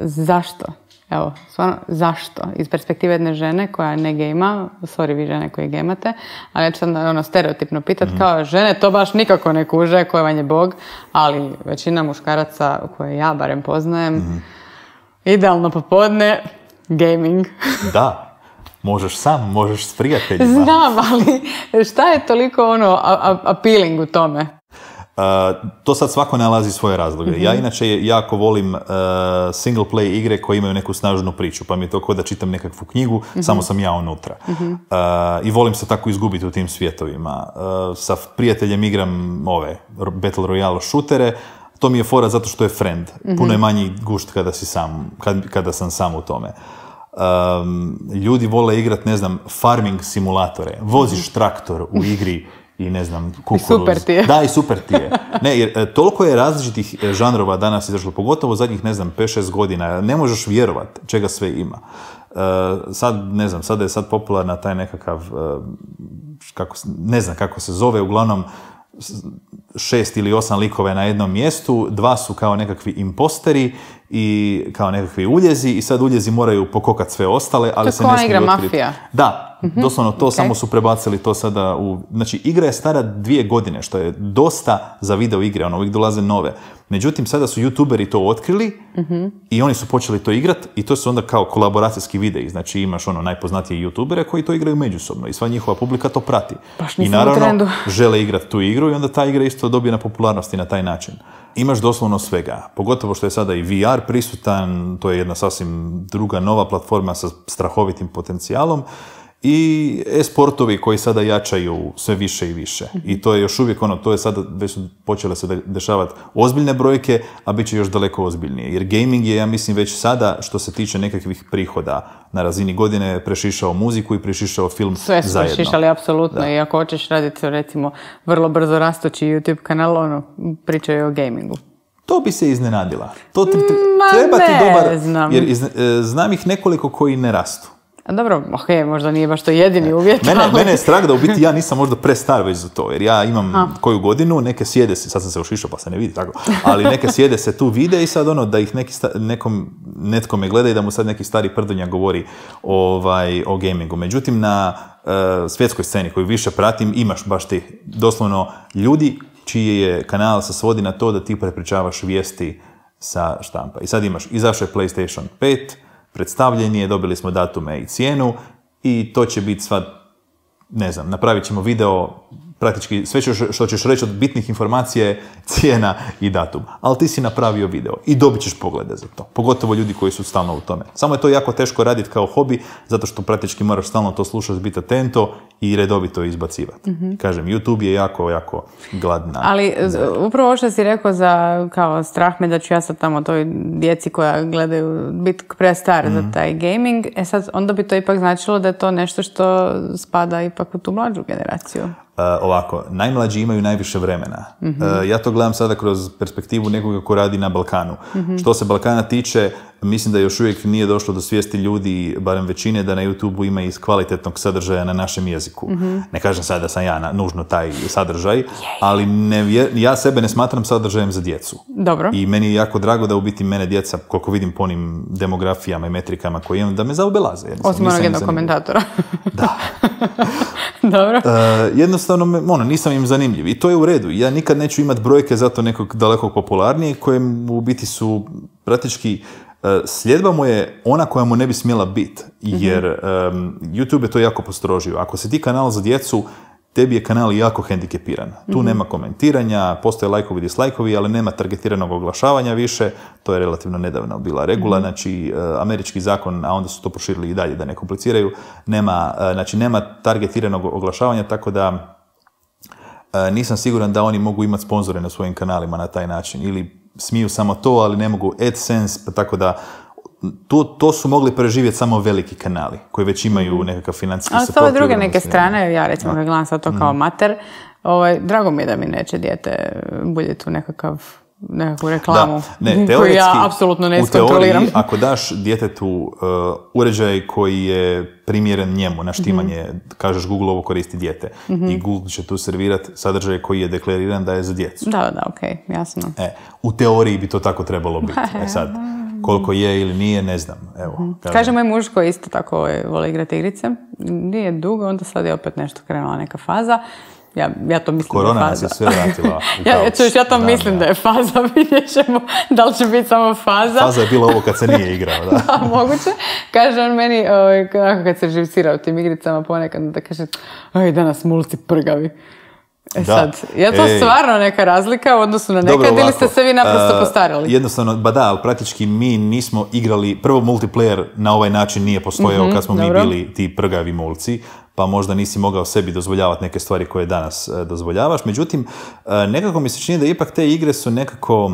Zašto? Evo, stvarno, zašto? Iz perspektive jedne žene koja ne gejma, sorry vi žene koji gejmate, ali ja ću sad stereotipno pitat, kao žene to baš nikako ne kuže, ko vam je Bog, ali većina muškaraca koje ja barem poznajem, idealno popodne, gaming. Da, možeš sam, možeš s prijateljima. Znam, ali šta je toliko appealing u tome? To sad svako nalazi svoje razloge. Ja inače jako volim single play igre koje imaju neku snažnu priču, pa mi je to kao da čitam nekakvu knjigu, samo sam ja unutra. I volim se tako izgubiti u tim svijetovima. Sa prijateljem igram Battle Royale šutere, to mi je fora zato što je friend. Puno je manji gušt kada sam sam u tome. Ljudi vole igrat, ne znam, farming simulatore. Voziš traktor u igri i ne znam, kukuruz. I super ti je. Da, i super ti je. Ne, jer toliko je različitih žanrova danas izašlo, pogotovo zadnjih, ne znam, 5-6 godina. Ne možeš vjerovat čega sve ima. Sad, ne znam, sada je sad popularna taj nekakav, ne znam kako se zove, uglavnom 6 ili 8 likova na jednom mjestu, 2 su kao nekakvi imposteri i kao nekakvi uljezi i sad uljezi moraju pokokati sve ostale, ali se ne smiju otkriti. Mafija. Da, doslovno to, samo su prebacili to sada Znači, igra je stara 2 godine, što je dosta za video igre, uvijek dolaze nove. Međutim, sada su youtuberi to otkrili i oni su počeli to igrati i to su onda kao kolaboracijski videi. Znači, imaš najpoznatije youtubere koji to igraju međusobno i sva njihova publika to prati. I naravno, žele igrati tu igru i onda ta igra isto dobije na popularnosti na taj način. Imaš doslovno svega, pogotovo što je sada i VR prisutan, to je jedna sasvim druga nova platforma sa strahovitim potencijalom i e-sportovi koji sada jačaju sve više i više. I to je još uvijek to je sada, već su počele se dešavati ozbiljne brojke, a bit će još daleko ozbiljnije. Jer gaming je, ja mislim, već sada, što se tiče nekakvih prihoda na razini godine, prešišao muziku i prešišao film zajedno. Sve su prešišali, apsolutno. I ako hoćeš raditi, recimo, vrlo brzo rastući YouTube kanal, pričaju o gamingu. To bi se iznenadila. To treba ti dobar, znam. Jer znam ih nekoliko koji ne rastu. A dobro, možda nije baš to jedini uvjet. Mene je strah da u biti ja nisam možda prestar već za to, jer ja imam koju godinu, neke sjede se, sad sam se ušišao pa se ne vidi tako, ali neke sjede se tu vide i sad da ih netko me gleda i da mu sad neki stari prdonja govori o gamingu. Međutim, na svjetskoj sceni koju više pratim, imaš baš ti doslovno ljudi čiji je kanal se svodi na to da ti prepričavaš vijesti sa štampa. I sad izašao je PlayStation 5, predstavljen je, dobili smo datume i cijenu i to će biti sva, ne znam, napravit ćemo video, praktički sve što ćeš reći od bitnih informacija je cijena i datum. Ali ti si napravio video i dobit ćeš poglede za to. Pogotovo ljudi koji su stalno u tome. Samo je to jako teško raditi kao hobi, zato što praktički moraš stalno to slušati, biti atento i redovito izbacivati. Kažem, YouTube je jako, jako gladna. Ali upravo ovo što si rekao za kao strah me da ću ja sad tamo toj djeci koja gledaju biti prestar za taj gaming, sad onda bi to ipak značilo da je to nešto što spada ipak u tu mlađu generaciju. Ovako, najmlađi imaju najviše vremena. Ja to gledam sada kroz perspektivu nekoga ko radi na Balkanu. Što se Balkana tiče, mislim da još uvijek nije došlo do svijesti ljudi, barem većine, da na YouTube-u ima i kvalitetnog sadržaja na našem jeziku. Ne kažem sada da sam ja nužno taj sadržaj, ali ja sebe ne smatram sadržajem za djecu. Dobro. I meni je jako drago da u biti mene djeca, koliko vidim po onim demografijama i metrikama koje imam, da me zaobelaze. Osim onog jednog komentatora. Da. Dobro. Jednostavno, nisam im zanimljiv. I to je u redu. Ja nikad neću imati brojke zato nekog daleko popularnijeg, koje u biti su praktički sljedba mu je ona koja mu ne bi smjela biti. Jer YouTube je to jako postrožio. Ako si ti kanal za djecu, tebi je kanal jako hendikepiran. Tu nema komentiranja, postoje lajkovi, dislajkovi, ali nema targetiranog oglašavanja više. To je relativno nedavno bila regula. Znači, američki zakon, a onda su to proširili i dalje da ne kompliciraju, nema targetiranog oglašavanja, tako da nisam siguran da oni mogu imati sponzore na svojim kanalima na taj način. Ili smiju samo to, ali ne mogu AdSense, pa tako da to su mogli preživjeti samo veliki kanali koji već imaju nekakav financijski support. A s ove druge neke strane, ja recimo ga gledam sad to kao mater, drago mi je da mi neće dijete buljiti u nekakvu reklamu koju ja apsolutno ne iskontroliram. Ako daš djetetu uređaj koji je primjeren njemu na štimanje, kažeš Google ovo koristi dijete i Google će tu servirati sadržaj koji je deklariran da je za djecu. Da, okej, jasno. U teoriji bi to tako trebalo biti. Sad, koliko je ili nije, ne znam. Evo, kaže moj muž koji isto tako voli igrati igrice. Nije dugo, onda sad je opet nešto krenula neka faza. Ja to mislim Korona da je faza. nas je sve vratila. Ja to mislim da je faza, vidjet ćemo da li će biti samo faza. Faza je bila ovo kad se nije igrao, da. Da, moguće. Kaže on meni, kad se živcira u tim igricama ponekad, da kaže, danas mulci prgavi. Sad, je to stvarno neka razlika u odnosu na nekad ili ste se vi naprosto postarali? Jednostavno, praktički mi nismo igrali, prvo multiplayer na ovaj način nije postojao kad smo mi bili ti prgavi mulci, pa možda nisi mogao sebi dozvoljavati neke stvari koje danas dozvoljavaš. Međutim, nekako mi se čini da ipak te igre su nekako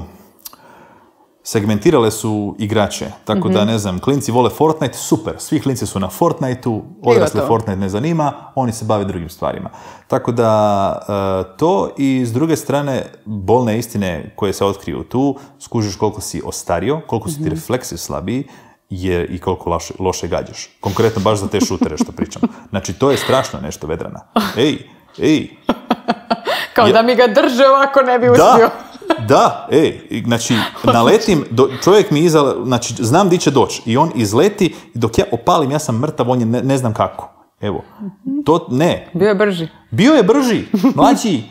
segmentirale su igrače, tako da, ne znam, klinci vole Fortnite, super, svi klinci su na Fortniteu, odrasle Fortnite ne zanima, oni se bave drugim stvarima. Tako da, to i s druge strane, bolne istine koje se otkriju tu, skužiš koliko si ostario, koliko su ti refleksi slabiji, i koliko loše gađaš. Konkretno baš za te šutere što pričam. Znači, to je strašno nešto, Vedrana. Ej. Kao da mi ga drže ovako ne bi uspio. Da, znači, naletim, čovjek mi znači, znam di će doći i on izleti i dok ja opalim, ja sam mrtav, on je ne znam kako. Evo, to ne. Bio je brži, mlađi,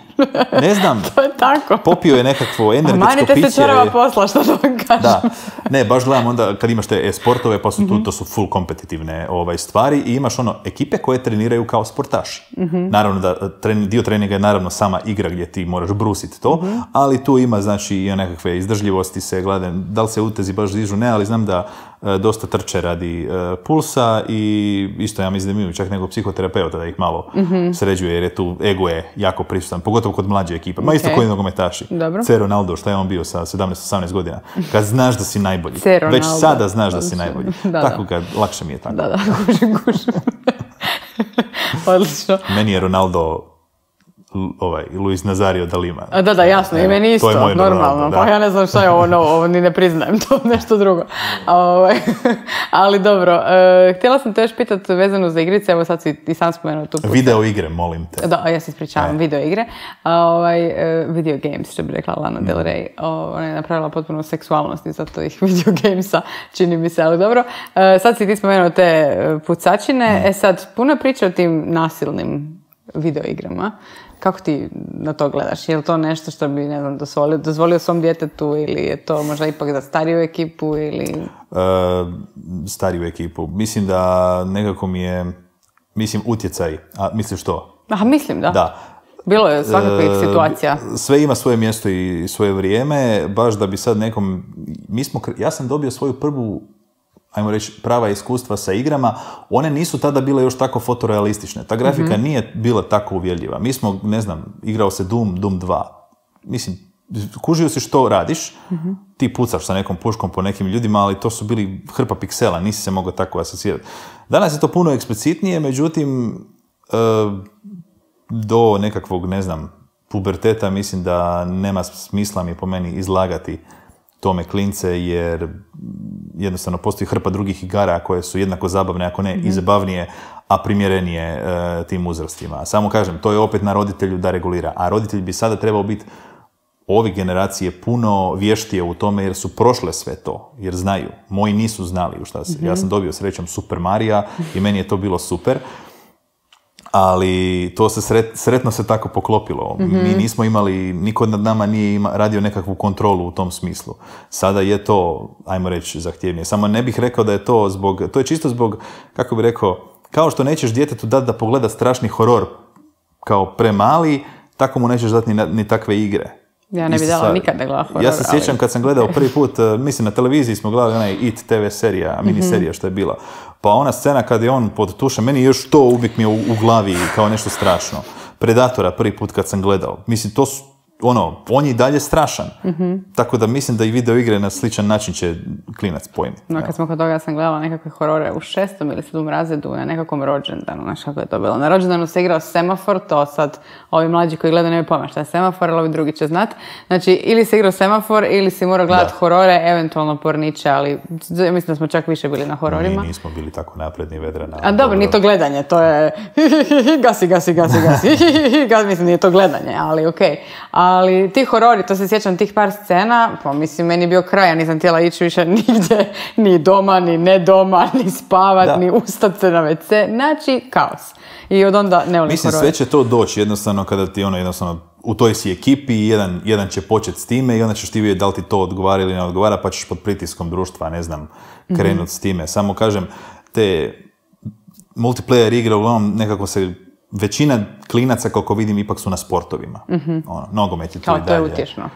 ne znam. To je tako. Popio je nekakvo energetsko piće. Manite se čorava posla, što da vam kažem. Da, ne, baš gledam onda kad imaš te e-sportove, pa su to su full kompetitivne stvari i imaš ekipe koje treniraju kao sportaši. Naravno da dio treninga je naravno sama igra gdje ti moraš brusiti to, ali tu ima znači i nekakve izdržljivosti se gleda, da li se utezi baš dižu, ne, ali znam da dosta trče radi pulsa i isto ja mislim da imaju čak nego psihoterapeuta da ih malo sređuje jer je tu ego je jako prisutan, pogotovo kod mlađe ekipe. Ma isto koji nogometaši. C. Ronaldo, šta je on bio sa 17-18 godina? Kad znaš da si najbolji. Već sada znaš da si najbolji. Tako kad, lakše mi je tako. Da, kužim. Odlično. Meni je Ronaldo Luis Nazario da Lima. Da, jasno, i meni isto, normalno. Pa ja ne znam šta je ovo ni ne priznajem, to nešto drugo. Ali dobro, htjela sam te još pitati vezano za igrice, evo sad si i sam spomenuo tu puta. Video igre, molim te. Da, ja se ispričavam, video igre. Video games, što bi rekla Lana Del Rey. Ona je napravila potpuno seksualnost iza tih video gamesa, čini mi se, ali dobro. Sad si ti spomenuo te pucačine, sad puno priča o tim nasilnim video igrama. Kako ti na to gledaš? Je li to nešto što bi, ne znam, dozvolio svom djetetu ili je to možda ipak za stariju ekipu ili... Stariju ekipu. Mislim da nekako mi je, utjecaj, a misliš to? Aha, mislim, da. Da. Bilo je svakakvih situacija. Sve ima svoje mjesto i svoje vrijeme, baš da bi sad nekom... Ja sam dobio svoju prvu, ajmo reći, prava iskustva sa igrama, one nisu tada bile još tako fotorealistične. Ta grafika nije bila tako uvjerljiva. Mi smo, ne znam, igrao se Doom 2. Mislim, kužio si što radiš, ti pucaš sa nekom puškom po nekim ljudima, ali to su bili hrpa piksela, nisi se mogao tako asocirati. Danas je to puno eksplicitnije, međutim, do nekakvog, ne znam, puberteta mislim da nema smisla mi po meni izlagati tome klince, jer jednostavno postoji hrpa drugih igara koje su jednako zabavne, ako ne i zabavnije, a primjerenije tim uzrastima. Samo kažem, to je opet na roditelju da regulira, a roditelj bi sada trebao biti ove generacije puno vještije u tome jer su prošle sve to, jer znaju. Moji nisu znali u šta se. Ja sam dobio srećom Super Marija i meni je to bilo super, ali to se sretno se tako poklopilo. Mi nismo imali, niko nad nama nije radio nekakvu kontrolu u tom smislu. Sada je to, ajmo reći, zahtjevnije. Samo ne bih rekao da je to zbog, to je čisto zbog, kako bih rekao, kao što nećeš djetetu dati da pogleda strašni horor kao premali, tako mu nećeš dati ni takve igre. Ja ne bi dala nikad da gleda horor. Ja se sjećam kad sam gledao prvi put, mislim na televiziji smo gledali onaj It TV serija, miniserija što je bila. Pa ona scena kad je on pod tušem, meni još to uvijek mi je u glavi kao nešto strašno. Predatora prvi put kad sam gledao. Mislim, to su, on je i dalje strašan. Tako da mislim da i video igre na sličan način će klinac pojmiti. No, kad smo kod toga, ja sam gledala nekakve horore u 6. ili 7. razredu na nekakvom rođendanu. Znaš kako je to bilo? Na rođendanu se igrao Semafor, to sad ovi mlađi koji gledaju nemaju pojma šta je Semafor, ali ovi drugi će znat. Znači, ili si igrao Semafor, ili si morao gledati horore, eventualno porniče, ali mislim da smo čak više bili na hororima. Mi nismo bili tako napredni, Vedrana. A dobro, nije to gledanje, to je gasi. Mislim, nije to gledanje, ali okej. Ali ti horori, to se sjećam tih par scena, pa mislim, meni je bio kraj, ja nisam htjela ići više nigdje, ni doma, ni ne doma, ni spavat, ni ustat se na WC, znači kaos. I od onda ne volim mislim, horori. sve će to doći jednostavno kada ti jednostavno u toj si ekipi i jedan će početi s time i onda ćeš ti vidjeti da li ti to odgovara ili ne odgovara, pa ćeš pod pritiskom društva, ne znam, krenuti s time. Samo kažem, te multiplayer igre uglavnom nekako se većina klinaca, koliko vidim, ipak su na sportovima. Nogomet je tu i dalje. To je utješno.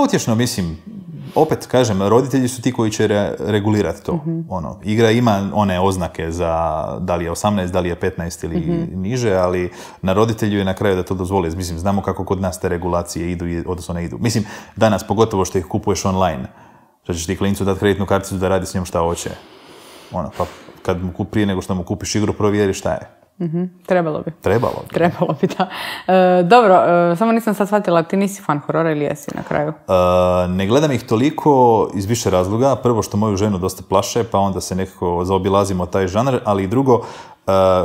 Utješno, mislim, opet kažem, roditelji su ti koji će regulirati to. Igra ima one oznake za da li je 18, da li je 15 ili niže, ali na roditelju je na kraju da to dozvoli. Mislim, znamo kako kod nas te regulacije idu, odnosno ne idu. Mislim, danas, pogotovo što ih kupuješ online, što ćeš ti klincu dati kreditnu karticu da radi s njom šta hoće. Pa kad mu prije nego što mu kupiš igru, provjeri šta je. Trebalo bi. Trebalo bi, da. Dobro, samo nisam sad shvatila, ti nisi fan horora ili jesi na kraju? Ne gledam ih toliko iz više razloga. Prvo što moju ženu dosta plaše, pa onda se nekako zaobilazimo taj žanr, ali i drugo,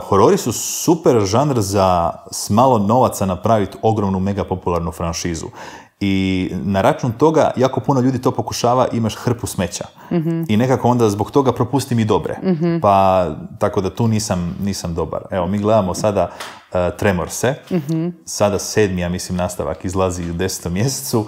horori su super žanr za s malo novaca napraviti ogromnu mega popularnu franšizu. I na račun toga jako puno ljudi to pokušava, imaš hrpu smeća. I nekako onda zbog toga propustim i dobre. Pa tako da tu nisam dobar. Evo, mi gledamo sada Tremorse. Sada 7. ja mislim nastavak izlazi u 10. mjesecu.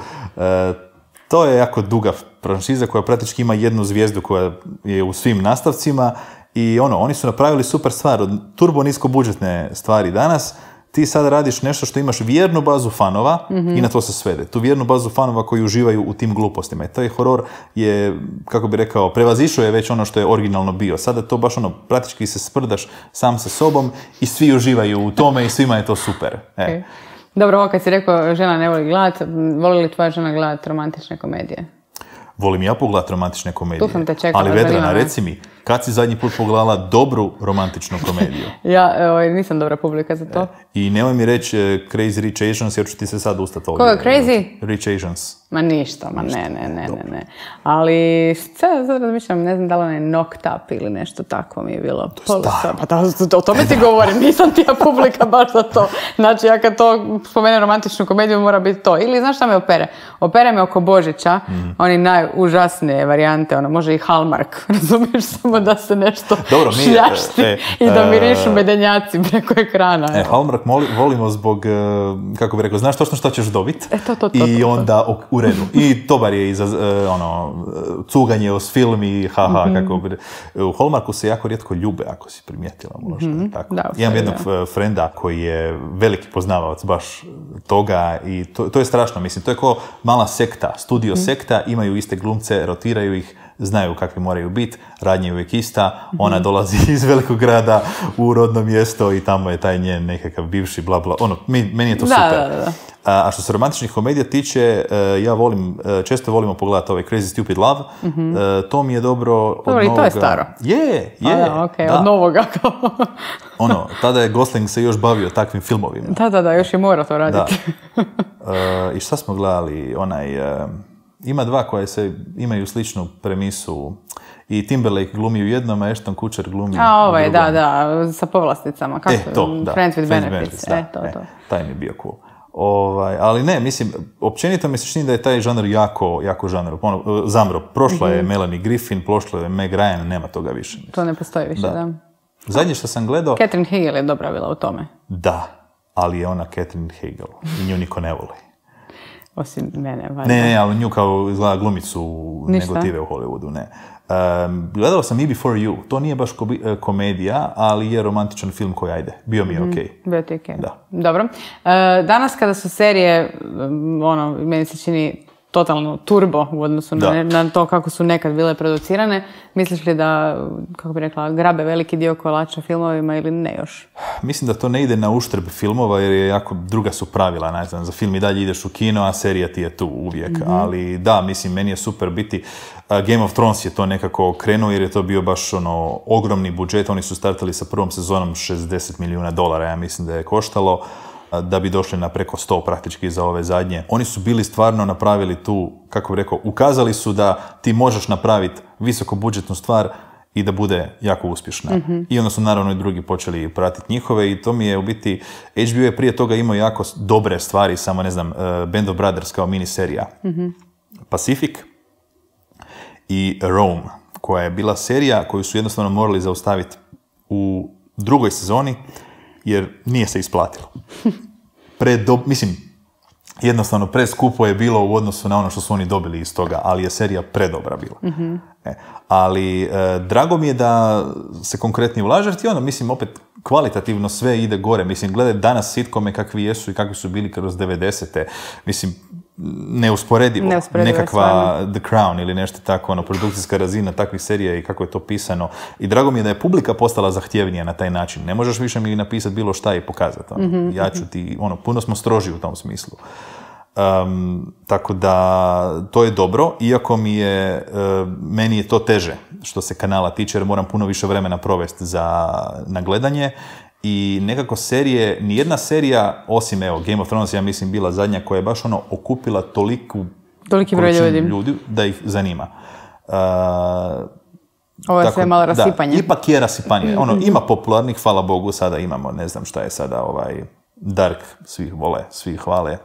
To je jako duga franšiza koja praktički ima jednu zvijezdu koja je u svim nastavcima. I oni su napravili super stvar. Od turbo niskobudžetne stvari danas ti sad radiš nešto što imaš vjernu bazu fanova i na to se svede. Tu vjernu bazu fanova koji uživaju u tim glupostima. I taj horor je, kako bi rekao, prevazišao je već ono što je originalno bio. Sada to baš praktički se sprdaš sam sa sobom i svi uživaju u tome i svima je to super. Okay. Dobro, ovo kad si rekao žena ne voli gledat, voli li tvoja žena gledat romantične komedije? Volim ja pogledat romantične komedije. Tu sam te čekala. Ali Vedrana, reci mi, kad si zadnji put pogledala dobru romantičnu komediju? Ja nisam dobra publika za to. I nemoj mi reći Crazy Rich Asians, jer ću ti se sad ustati ovdje. Koga je Crazy? Rich Asians. Ma ništa, ne. Ali sad razmišljam, ne znam da li onaj Knocked Up ili nešto tako mi je bilo. To je staro. Pa o tome ti govorim, nisam ti ja publika baš za to. Znači, ja kad to spomenem romantičnu komediju, mora biti to. Ili znaš šta me opere? Opere me oko Božića, oni najužasnije varijante, može i Hallmark, razumiješ, samo da se nešto šljašti i da mirišu medenjaci preko ekrana. Hallmark volimo zbog, kako bi rekao, znaš točno što ćeš dobiti i onda u redu. I dobar je i za cuganje uz film i kako bi... U Hallmarku se jako rijetko ljube, ako si primijetila možda. Tako. Da, imam jednog frenda koji je veliki poznavac baš toga i to je strašno. Mislim, to je kao mala sekta, studio sekta, imaju iste glumce, rotiraju ih, znaju kakvi moraju biti, radnja je uvijek ista, ona dolazi iz velikog grada u rodno mjesto i tamo je taj njen nekakav bivši bla bla, meni je to super. Da. A što se romantičnih komedija tiče, ja često volimo pogledati ovaj Crazy Stupid Love, to mi je dobro od novoga. I to je staro. Je. Od novoga. Tada je Gosling se još bavio takvim filmovima. Da, još je morao to raditi. I šta smo gledali, ima dva koje imaju sličnu premisu i Timberlake glumi u jednom, a Ashton Kutcher glumi u drugom. Da, sa povlasticama. Friends with Benefits. To. Taj mi je bio cool. Ali ne, mislim, općenito mi se čini da je taj žanr jako žanr. Zamro. Prošla je Melanie Griffin, prošla je Meg Ryan, nema toga više. Mislim. To ne postoji više, da. Zadnje što sam gledao... Catherine Hegel je dobra bila u tome. Da, ali je ona Catherine Hegel i nju niko ne voli. Osim mene, valjda. Ne, ali nju kao izgleda glumicu negative u Hollywoodu, ne. Gledao sam Me Before You, to nije baš komedija, ali je romantičan film koji bio mi je okej. Bio ti okej. Da. Dobro. Danas kada su serije, meni se čini totalno turbo u odnosu na to kako su nekad bile producirane. Misliš li da, kako bi rekla, grabe veliki dio kolača filmovima ili ne još? Mislim da to ne ide na uštrb filmova jer je jako druga su pravila. Ne znam, za film i dalje ideš u kino, a serija ti je tu uvijek. Ali da, mislim, meni je super biti... Game of Thrones je to nekako krenuo jer je to bio baš ogromni budžet. Oni su startali sa prvom sezonom $60 milijuna, ja mislim da je koštalo, da bi došli na preko 100 praktički za ove zadnje. Oni su bili stvarno napravili tu, kako bih rekao, ukazali su da ti možeš napraviti visoko budžetnu stvar i da bude jako uspješna. I onda su naravno i drugi počeli pratiti njihove i to mi je u biti, HBO je prije toga imao jako dobre stvari, samo ne znam, Band of Brothers kao miniserija. Pacific i Rome, koja je bila serija koju su jednostavno morali zaustaviti u drugoj sezoni, jer nije se isplatilo. Mislim, jednostavno preskupo je bilo u odnosu na ono što su oni dobili iz toga, ali je serija predobra bila. Ali drago mi je da se konkretnije ulaže, jer ti ono, mislim, opet kvalitativno sve ide gore. Mislim, gledaj danas sitkome kakvi jesu i kakvi su bili kroz 90-te. Mislim, neusporedivo. Nekakva The Crown ili nešto tako, produkcijska razina takvih serija i kako je to pisano. I drago mi je da je publika postala zahtjevnija na taj način. Ne možeš više mi napisati bilo šta i pokazati. Ja ću ti, puno smo stroži u tom smislu. Tako da to je dobro, iako meni je to teže što se kanala tiče, jer moram puno više vremena provesti na gledanje. I nekako serije, nijedna serija, osim Game of Thrones, ja mislim, bila zadnja koja je baš okupila toliki broj ljudi da ih zanima. Ovo je sve malo rasipanje. Da, ipak je rasipanje. Ima popularnih, hvala Bogu, sada imamo, ne znam šta je sada, Dark, svi hvale.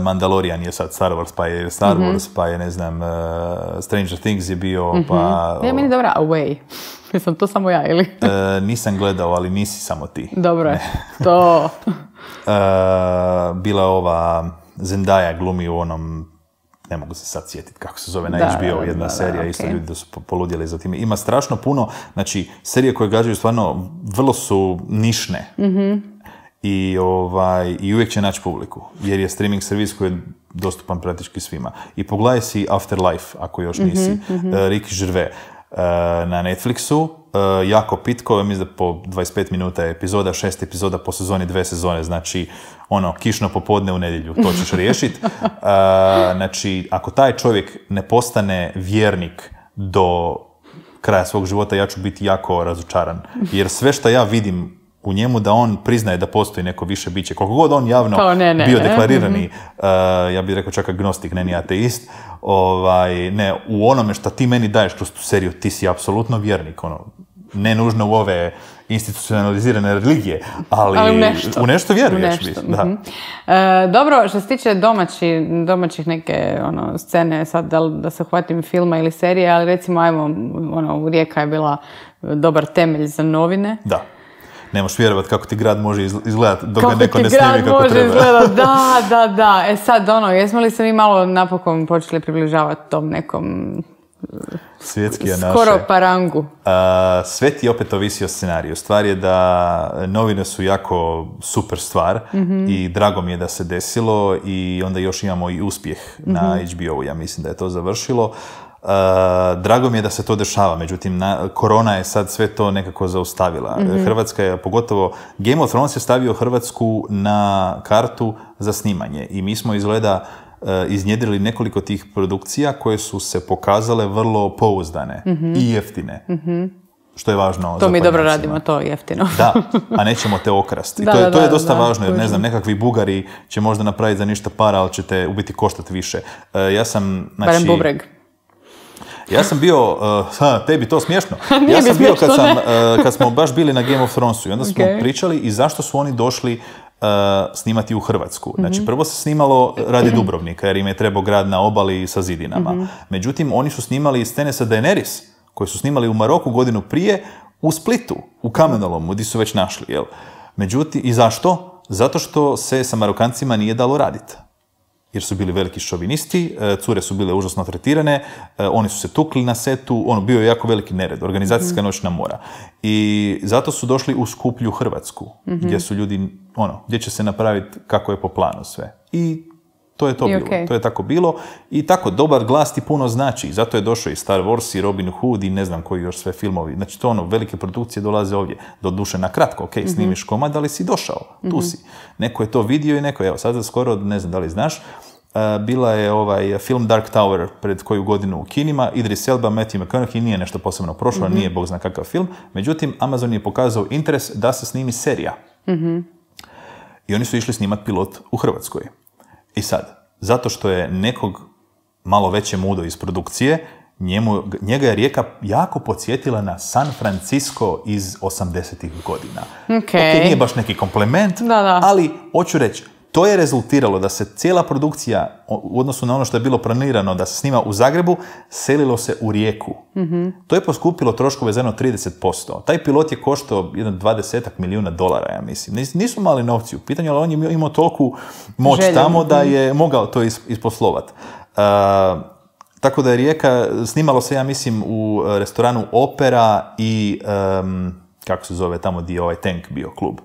Mandalorian je sad Star Wars, pa je Star Wars, pa je, ne znam, Stranger Things je bio, pa... Je meni dobra Away. Mislim, to samo ja, ili? Nisam gledao, ali nisi samo ti. Dobro je, to... Bila ova Zendaya glumi u onom, ne mogu se sad sjetiti kako se zove, na HBO jedna serija, isto ljudi da su poludjeli za time. Ima strašno puno, znači, serije koje gađaju stvarno vrlo su nišne. I uvijek će naći publiku, jer je streaming servis koji je dostupan praktički svima. I pogledaj si Afterlife, ako još nisi, Ricky Gervais na Netflixu, jako pitko, mislim da po 25 minuta je epizoda, 6 epizoda po sezoni, 2 sezone, znači kišno popodne u nedjelju, to ćeš riješiti. Znači, ako taj čovjek ne postane vjernik do kraja svog života, ja ću biti jako razočaran, jer sve što ja vidim u njemu da on priznaje da postoji neko više biće. Koliko god on javno bio deklarirani, ja bih rekao čak agnostik, ne ni ateist, u onome što ti meni daješ kroz tu seriju, ti si apsolutno vjernik. Ne nužno u ove institucionalizirane religije, ali u nešto vjeruješ. Dobro, što se tiče domaćih neke scene, sad da se hvatim filma ili serije, ali recimo, Rijeka je bila dobar temelj za novine. Da. Ne možeš vjerovati kako ti grad može izgledati dok ga neko ne snimi kako treba. Kako ti grad može izgledati, da. E sad, jesmo li se mi malo napokon počeli približavati tom nekom svjetski je naše. Skoro parangu. Sve ti opet ovisi o scenariju. Stvar je da novine su jako super stvar i drago mi je da se desilo i onda još imamo i uspjeh na HBO-u. Ja mislim da je to završilo. Drago mi je da se to dešava, međutim korona je sad sve to nekako zaustavila. Hrvatska je, pogotovo Game of Thrones je stavio Hrvatsku na kartu za snimanje i mi smo izgleda iznjedrili nekoliko tih produkcija koje su se pokazale vrlo pouzdane i jeftine. Što je važno. To mi dobro radimo, to jeftino. Da, a nećemo te okrasti. To je dosta važno, jer ne znam, nekakvi Bugari će možda napraviti za ništa para, ali će te u biti koštati više. Ja sam, barem bubreg. Ja sam bio, tebi to smiješno, ja sam bio kad smo baš bili na Game of Thronesu i onda smo pričali i zašto su oni došli snimati u Hrvatsku. Znači, prvo se snimalo radi Dubrovnika, jer im je trebao grad na obali sa zidinama. Međutim, oni su snimali scene sa Daenerys, koje su snimali u Maroku godinu prije, u Splitu, u Kamenolomu, gdje su već našli. Jel? Međutim, i zašto? Zato što se sa Marokancima nije dalo raditi. Jer su bili veliki šovinisti, cure su bile užasno tretirane, oni su se tukli na setu, bio je jako veliki nered, organizacijska noćna mora. I zato su došli u skuplju Hrvatsku, gdje su ljudi, gdje će se napraviti kako je po planu sve. I To je to bilo. To je tako bilo. I tako, dobar glas ti puno znači. Zato je došao i Star Wars i Robin Hood i ne znam koji još sve filmovi. Znači, to velike produkcije dolaze ovdje. Doduše na kratko, snimiš komad, ali si došao. Tu si. Neko je to vidio i neko, evo, sad skoro, ne znam da li znaš, bila je film Dark Tower pred koju godinu u kinima. Idris Elba, Matthew McConaughey, nije nešto posebno prošlo, nije bog zna kakav film. Međutim, Amazon je pokazao interes da se snimi serija. I oni su išli snimati pilot u Hrvatskoj. I sad, zato što je nekog malo veće mudo iz produkcije, njega je Rijeka jako podsjetila na San Francisco iz 80-ih godina. Okay, nije baš neki komplement, ali hoću reći, to je rezultiralo da se cijela produkcija, u odnosu na ono što je bilo planirano da se snima u Zagrebu, selilo se u Rijeku. To je poskupilo troškove za 30%. Taj pilot je koštao $20 milijuna, ja mislim. Nisu mali novci u pitanju, ali on je imao toliku moć tamo da je mogao to isposlovati. Tako da je Rijeka, snimalo se, ja mislim, u restoranu Opera i, kako se zove, tamo gdje je ovaj Tank bio klub.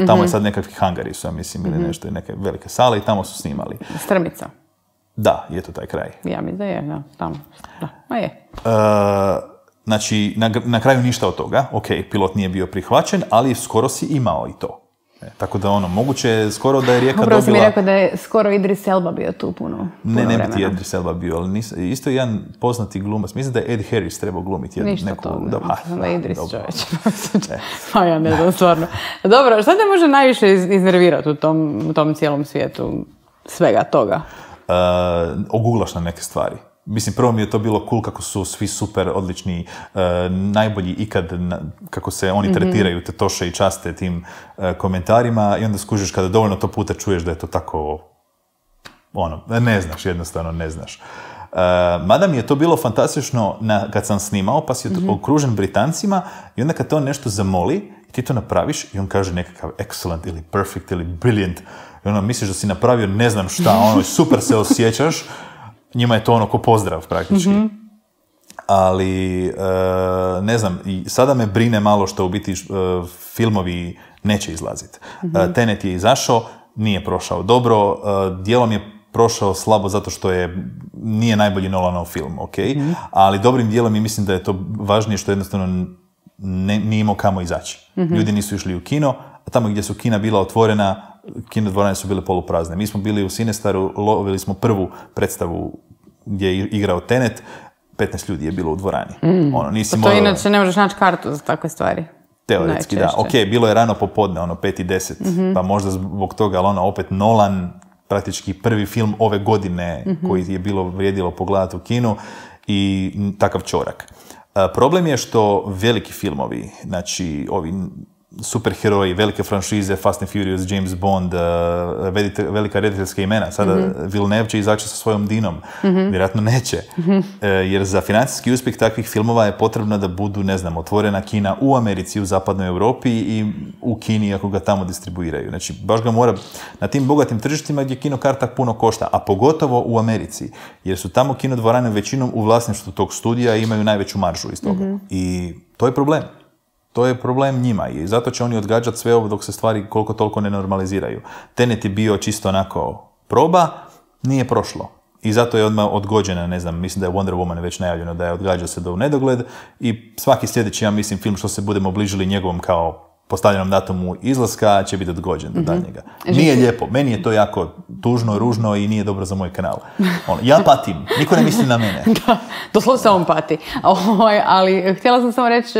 Tamo je sad nekakvi hangari su, ja mislim, ili nešto, neke velike sale i tamo su snimali. Strmica. Da, je to taj kraj. Ja mi da je, da, tamo. Da, a je. Znači, na kraju ništa od toga. Ok, pilot nije bio prihvaćen, ali skoro si imao i to. Tako da moguće je skoro da je Rijeka dobila... Upravo si mi rekao da je skoro Idris Elba bio tu puno Ne bi ti Idris Elba bio, ali isto je jedan poznati glumac. Mislim da je Ed Harris trebao glumiti ništa to, da Idris čovječ. Pa ja ne znam, stvarno. Dobro, šta te može najviše iznervirati u tom cijelom svijetu svega toga? Ogulaš na neke stvari. Mislim, prvo mi je to bilo cool kako su svi super, odlični, najbolji ikad, kako se oni tretiraju, te toše i časte tim komentarima i onda skužiš kada dovoljno to puta čuješ da je to tako, ne znaš, jednostavno ne znaš. Mada mi je to bilo fantastično kad sam snimao, pa si okružen Britancima i onda kad to nešto zamoli, ti to napraviš i on kaže nekakav excellent ili perfect ili brilliant i misliš da si napravio ne znam šta, super se osjećaš. Njima je to ko pozdrav praktički. Ali, ne znam, i sada me brine malo što u biti filmovi neće izlaziti. Tenet je izašao, nije prošao dobro, dijelom je prošao slabo zato što nije najbolji Nolanov film, ali dobrim dijelom i mislim da je to važnije što jednostavno nije imao kamo izaći. Ljudi nisu išli u kino, a tamo gdje su kina bila otvorena, kinodvorane su bile poluprazne. Mi smo bili u Cinestaru, lovili smo prvu predstavu gdje je igrao Tenet, 15 ljudi je bilo u dvorani. To inače ne možeš naći kartu za takve stvari. Teoretski, da. Ok, bilo je rano popodne, 5:10, pa možda zbog toga, ali opet Nolan, praktički prvi film ove godine koji je bilo vrijedilo pogledati u kinu i takav čorak. Problem je što veliki filmovi, znači ovi superheroji, velike franšize, Fast and Furious, James Bond, velika rediteljska imena. Sada Villeneuve će izaći sa svojom Dinom. Vjerojatno neće. Jer za financijski uspjeh takvih filmova je potrebno da budu, ne znam, otvorena kina u Americi, u zapadnoj Europi i u Kini ako ga tamo distribuiraju. Znači, baš ga mora na tim bogatim tržištima gdje kinokarta puno košta, a pogotovo u Americi. Jer su tamo kinodvorane većinom u vlasništvu tog studija i imaju najveću maržu iz toga. I to je problem. To je problem njima i zato će oni odgađati sve ovo dok se stvari koliko toliko ne normaliziraju. Tenet je bio čisto onako proba, nije prošlo. I zato je odmah odgođena, ne znam, mislim da je Wonder Woman već najavljeno da je odgađa se do u nedogled i svaki sljedeći, ja mislim, film što se budemo bližili njegovom kao postavljenom datumu izlaska će biti odgođen do daljnjega. Nije lijepo, meni je to jako tužno, ružno i nije dobro za moj kanal. Ja patim, niko ne misli na mene. Da, doslovno on pati. Ali htjela sam samo reći,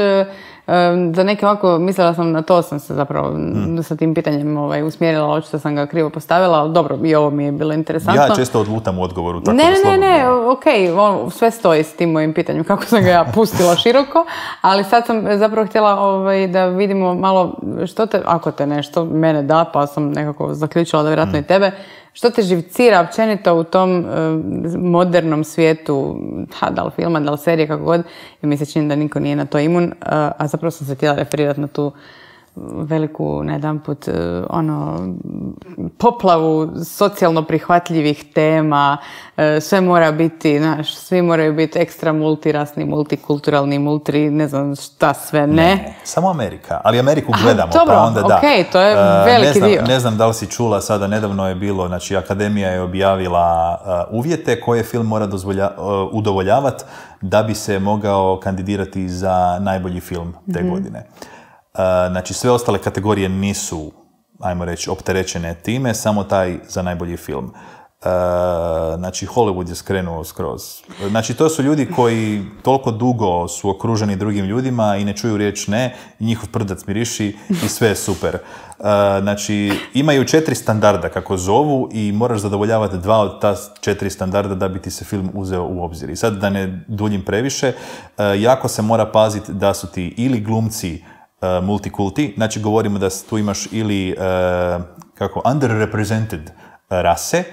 za neke ovako, mislila sam na to, sam se zapravo sa tim pitanjem usmjerila, očito sam ga krivo postavila, ali dobro, i ovo mi je bilo interesantno. Ja često odlutam u odgovoru. Tako ne, okej, sve stoji s tim mojim pitanjem, kako sam ga ja pustila široko, ali sad sam zapravo htjela da vidimo malo što te, ako te nešto, mene da, pa sam nekako zaključila da vjerojatno i tebe, što te živcira općenito u tom modernom svijetu, da li filma, da li serije, kako god, i mi se čini da niko nije na to imun, a zapravo sam se htjela referirati na tu veliku, na jedan put, poplavu socijalno prihvatljivih tema, sve mora biti, svi moraju biti ekstra multirasni, multikulturalni, ne znam šta sve, ne. Samo Amerika, ali Ameriku gledamo, dobro, pa onda da. Ok, to je veliki dio. Ne znam da li si čula, sada nedavno je bilo, znači Akademija je objavila uvjete koje film mora udovoljavati da bi se mogao kandidirati za najbolji film te godine. Znači sve ostale kategorije nisu, ajmo reći, opterećene time, samo taj za najbolji film. Znači Hollywood je skrenuo skroz. Znači to su ljudi koji toliko dugo su okruženi drugim ljudima i ne čuju riječ ne, i njihov prdac miriši i sve je super. Znači imaju 4 standarda kako zovu i moraš zadovoljavati 2 od ta 4 standarda da bi ti se film uzeo u obzir. I sad da ne duljim previše, jako se mora paziti da su ti ili glumci multikulti, znači govorimo da tu imaš ili underrepresented rase,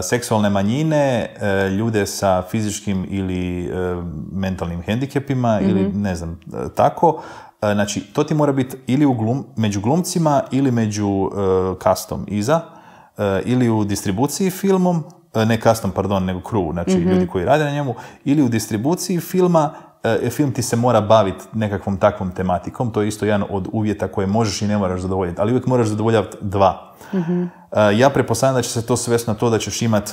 seksualne manjine, ljude sa fizičkim ili mentalnim hendikepima ili ne znam, tako. Znači, to ti mora biti ili među glumcima ili među castom iza, ili u distribuciji filmom, ne castom, pardon, nego crew, znači ljudi koji rade na njemu, ili u distribuciji filma. Film ti se mora baviti nekakvom takvom tematikom, to je isto jedan od uvjeta koje možeš i ne moraš zadovoljiti, ali uvijek moraš zadovoljavati 2. Ja pretpostavljam da će se to svesti na to da ćeš imati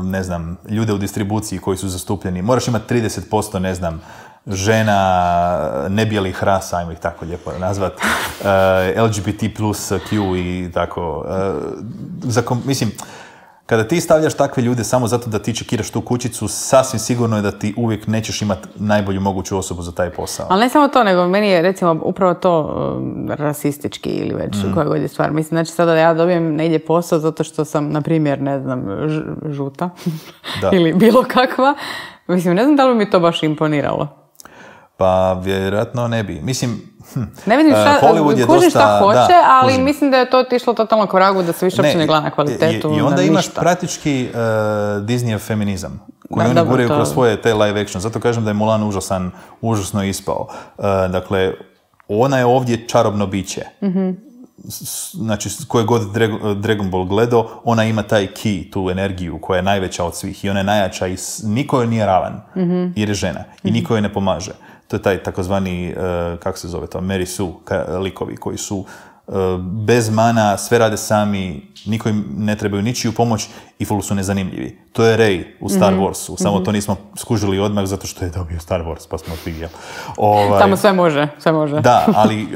ne znam, ljude u distribuciji koji su zastupljeni, moraš imati 30%, ne znam, žena nebijelih rasa, ajmo ih tako lijepo nazvati, LGBT plus Q i tako. Mislim, kada ti stavljaš takve ljude samo zato da ti čekiraš tu kućicu, sasvim sigurno je da ti uvijek nećeš imati najbolju moguću osobu za taj posao. Ali ne samo to, nego meni je recimo upravo to rasistički ili već koja god je stvar. Mislim, znači sada da ja dobijem negdje posao zato što sam, na primjer, ne znam, žuta ili bilo kakva. Mislim, ne znam da li mi to baš imponiralo. Pa vjerojatno ne bi. Mislim, ne vidim kužim šta hoće, ali kužim. Mislim da je to otišlo totalno koragu, da se više uopće ne gleda na kvalitetu. I onda imaš praktički Disneyev feminizam, koji oni guraju kroz svoje te live action. Zato kažem da je Mulan užasno ispao. Dakle, ona je ovdje čarobno biće. Znači, koje god Dragon Ball gledao, ona ima taj ki, tu energiju koja je najveća od svih i ona je najjača i niko joj nije ravan, jer je žena i niko joj ne pomaže. To je taj takozvani, kako se zove to, Mary Sue likovi koji su bez mana, sve rade sami, niko im ne trebaju ničiju pomoć i full su nezanimljivi. To je Rey u Star Warsu, samo to nismo skužili odmah zato što je dobio Star Wars, pa smo vidjeli. Tamo sve može. Da, ali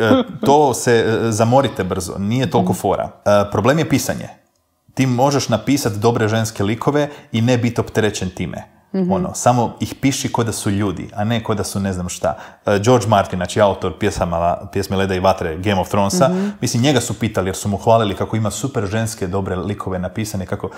to se zamorite brzo, nije toliko fora. Problem je pisanje. Ti možeš napisati dobre ženske likove i ne biti opterećen time. Samo ih piši ko da su ljudi, a ne ko da su ne znam šta. George Martin, znači autor pjesme Leda i vatre, Game of Thronesa, mislim, njega su pitali jer su mu hvalili kako ima super ženske dobre likove napisane, kako,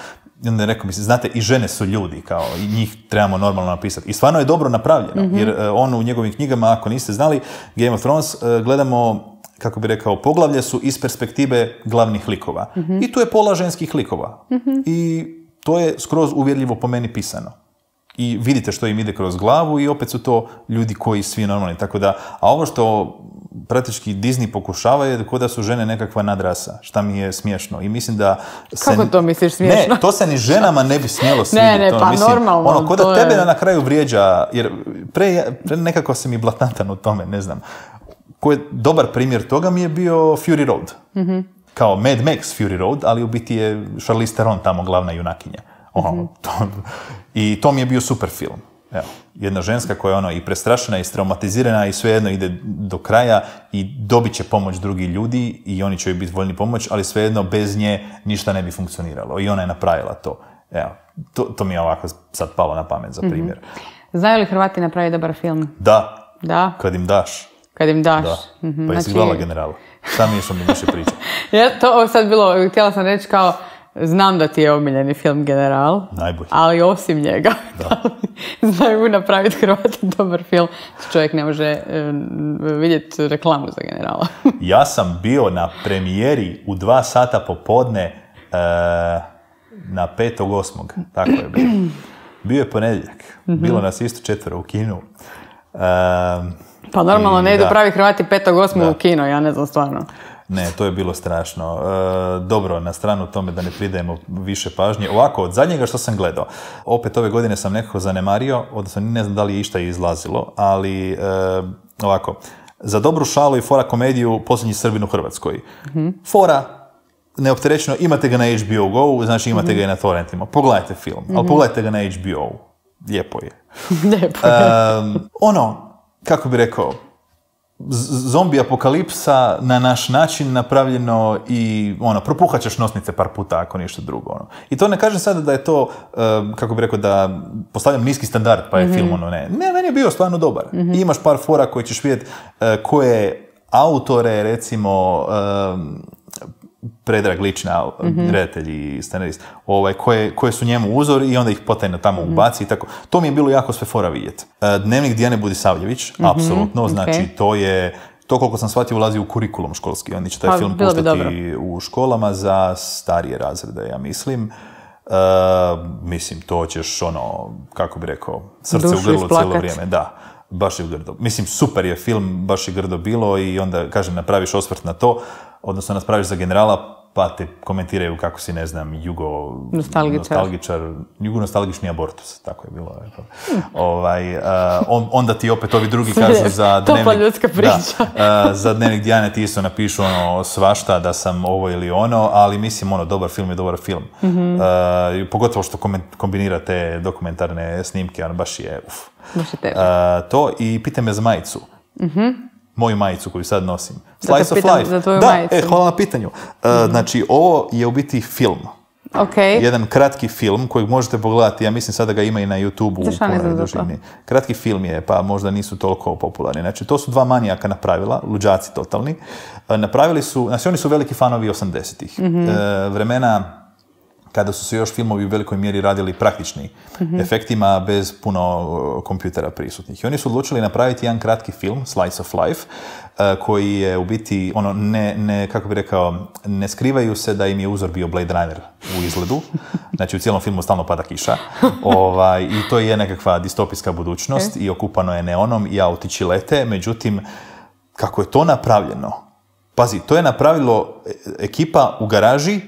i onda je rekao, mislim, znate, i žene su ljudi, kao, i njih trebamo normalno napisati. I stvarno je dobro napravljeno, jer on u njegovim knjigama, ako niste znali, Game of Thrones, gledamo, kako bi rekao, poglavlje su iz perspektive glavnih likova. I tu je pola ženskih likova. I to je skroz uvjerljivo po meni pisano. I vidite što im ide kroz glavu i opet su to ljudi koji svi normalni. Tako da, a ovo što praktički Disney pokušava je kao da su žene nekakva nadrasa, šta mi je smiješno. I mislim da Kako to misliš smiješno? Ne, to se ni ženama ne bi smjelo svidjeti. Ne, pa mislim, normalno. Ko da tebe na kraju vrijeđa, jer pre nekako sam i blatantan u tome, ne znam. Koji dobar primjer toga mi je bio Fury Road. Kao Mad Max Fury Road, ali u biti je Charlize Theron tamo glavna junakinja. I to mi je bio super film. Evo, jedna ženska koja je i prestrašena i traumatizirana i svejedno ide do kraja i dobit će pomoć drugih ljudi i oni će joj biti voljni pomoć, ali svejedno bez nje ništa ne bi funkcioniralo i ona je napravila to. Evo, to mi je ovako sad palo na pamet za primjer. Znaju li Hrvati napraviti dobar film? Da. Kad im daš. Da. Pa jesi gledala Generala? Šta mi je što mi više priča? To sad bilo, htjela sam reći kao, znam da ti je omiljeni film General, najbolji. Ali osim njega, znaju napraviti Hrvati dobar film, čovjek ne može vidjeti reklamu za Generala. Ja sam bio na premijeri u 2 sata popodne na 5.8. Tako je bilo. Bio je ponedjeljak. Bilo nas isto 4 u kinu. Pa normalno ne idu pravi Hrvati 5.8. u kino, ja ne znam stvarno. Ne, to je bilo strašno. Dobro, na stranu tome da ne pridajemo više pažnje. Ovako, od zadnjega što sam gledao, opet ove godine sam nekako zanemario, odnosno ne znam da li je išta izlazilo, ali ovako, za dobru šalu i fora komediju Posljednji Srbin u Hrvatskoj. Fora, neopterećeno, imate ga na HBO Go, znači imate ga i na torrentima. Pogledajte film, ali pogledajte ga na HBO. Lijepo je. Lijepo je. Kako bi rekao, zombi apokalipsa na naš način napravljeno i propuhat ćeš nosnice par puta ako ništa drugo. I to ne kažem sada da je to, kako bi rekao, da postavljam niski standard pa je film ne. Ne, meni je bio stvarno dobar. I imaš par fora koje ćeš vidjeti koje autore, recimo, Predrag Lična, redatelj i scenarist, koje su njemu uzor i onda ih potajno tamo ubaci i tako. To mi je bilo jako sve fora vidjeti. Dnevnik Dijane Budisavljević, apsolutno, znači to koliko sam shvatio ulazi u kurikulum školski, oni će taj film pustati u školama za starije razrede, ja mislim. Mislim, to ćeš kako bi rekao, srce u grlu cijelo vrijeme, da. Baš je grdo. Mislim, super je film, baš je grdo bilo i onda, kažem, napraviš osvrt na to, odnosno napraviš za generala, pa te komentiraju kako si, ne znam, jugo-nostalgičar, jugo-nostalgični abortus, tako je bilo. Onda ti opet ovi drugi kažu za dnevnik... za dnevnik Dijane ti isto napišu svašta da sam ovo ili ono, ali mislim, dobar film je dobar film. Pogotovo što kombinira te dokumentarne snimke, baš je to. I pita me za majicu. Moju majicu koju sad nosim. Slice of Life. Hvala na pitanju. Znači, ovo je u biti film. Jedan kratki film kojeg možete pogledati, ja mislim sada ga ima i na YouTube-u. Kratki film je, pa možda nisu toliko popularni. Znači, to su dva manijaka napravila, luđaci totalni. Napravili su, znači oni su veliki fanovi 80-ih. Vremena kada su se još filmovi u velikoj mjeri radili praktični efektima bez puno kompjutera prisutnih. I oni su odlučili napraviti jedan kratki film, Slice of Life, koji je u biti, kako bi rekao, ne skrivaju se da im je uzor bio Blade Runner u izgledu. Znači, u cijelom filmu stalno pada kiša. I to je nekakva distopijska budućnost i okupano je neonom i autići lete. Međutim, kako je to napravljeno? Pazi, to je napravilo ekipa u garaži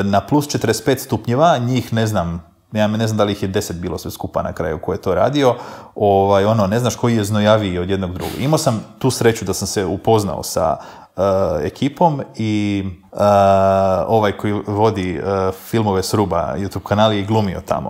na plus 45 stupnjeva, njih ne znam, ja ne znam da li ih je 10 bilo sve skupa na kraju ko je to radio, ne znaš koji je znojaviji od jednog drugog. Imao sam tu sreću da sam se upoznao sa ekipom i ovaj koji vodi filmove s Ruba, YouTube kanal, je i glumio tamo.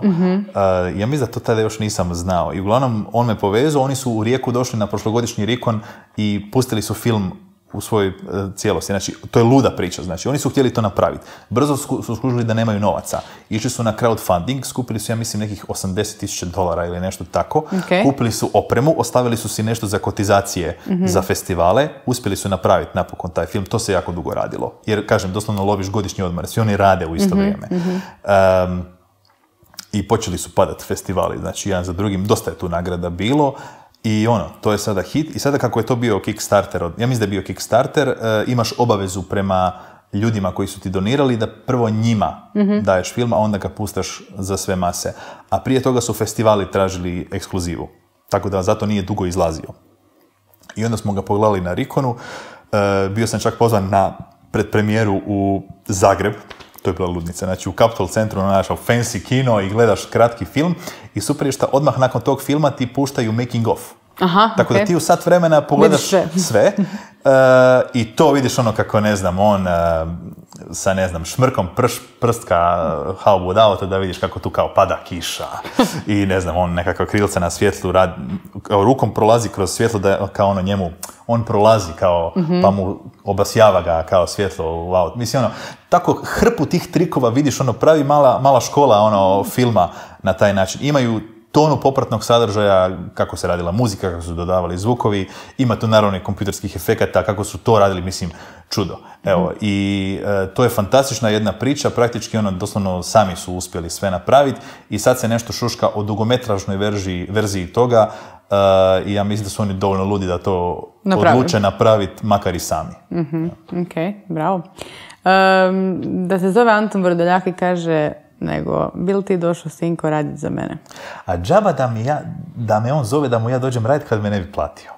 Ja mislim da to tada još nisam znao. I uglavnom on me povezao, oni su u Rijeku došli na prošlogodišnji Rikon i pustili su film u svojoj cijelosti. Znači, to je luda priča. Znači, oni su htjeli to napraviti. Brzo su skužili da nemaju novaca. Išli su na crowdfunding, skupili su, ja mislim, nekih $80,000 ili nešto tako. Kupili su opremu, ostavili su si nešto za kotizacije za festivale, uspjeli su napraviti napokon taj film. To se jako dugo radilo. Jer, kažem, doslovno loviš godišnji odmor. Svi oni rade u isto vrijeme. I počeli su padati festivali. Znači, jedan za drugim. Dosta je tu nagrada bilo. I to je sada hit. I sada kako je to bio Kickstarter, ja mislim da je bio Kickstarter, imaš obavezu prema ljudima koji su ti donirali da prvo njima daješ film, a onda ga pustaš za sve mase. A prije toga su festivali tražili ekskluzivu. Tako da zato nije dugo izlazio. I onda smo ga pogledali na Rikonu. Bio sam čak pozvan na predpremijeru u Zagreb. To je bila ludnica. Znači, u Capitol centru našao fancy kino i gledaš kratki film i super je što odmah nakon tog filma ti puštaju making of. Tako da ti u sat vremena pogledaš sve i to vidiš kako, ne znam, on sa, ne znam, šmrkom prstka haubu od auta da vidiš kako tu kao pada kiša i, ne znam, on nekakva krilca na svjetlu rukom prolazi kroz svjetlo da kao njemu, on prolazi kao, pa mu obasjava ga kao svjetlo u auto. Mislim, tako hrpu tih trikova vidiš, pravi mala škola filma na taj način. Imaju tonu popratnog sadržaja, kako se radila muzika, kako su dodavali zvukovi, ima tu naravno i kompjuterskih efekata, kako su to radili, mislim, čudo. Evo, i to je fantastična jedna priča, praktički doslovno sami su uspjeli sve napraviti i sad se nešto šuška o dugometražnoj verziji toga i ja mislim da su oni dovoljno ludi da to odluče napraviti, makar i sami. Ok, bravo. Da se zove Antun Vrdoljak i kaže, nego, bil ti došao sinko raditi za mene? A džaba da me on zove da mu ja dođem raditi kad me ne bi platio.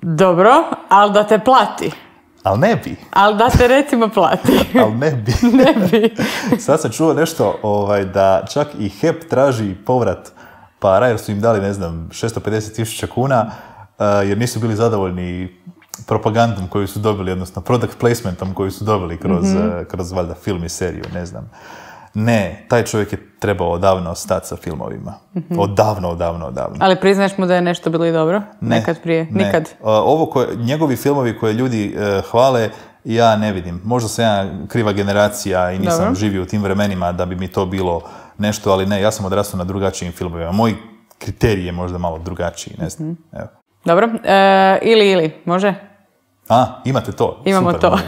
Dobro, ali da te plati. Ali ne bi. Ali da te recimo plati. Ali ne bi. Ne bi. Sad sam čuo nešto da čak i HEP traži povrat para jer su im dali, ne znam, 650.000 kuna jer nisu bili zadovoljni propagandom koju su dobili, odnosno product placementom koju su dobili kroz valjda film i seriju, ne znam. Ne, taj čovjek je trebao odavno stati sa filmovima. Odavno. Ali priznaš mu da je nešto bilo i dobro? Nekad prije? Ne. Nikad? Njegovi filmovi koje ljudi hvale, ja ne vidim. Možda sam ja kriva generacija i nisam živio u tim vremenima da bi mi to bilo nešto, ali ne, ja sam odrastao na drugačijim filmovima. Moj kriterij je možda malo drugačiji, ne znam. Evo. Dobro, ili, može? Imate to? Imamo super, to.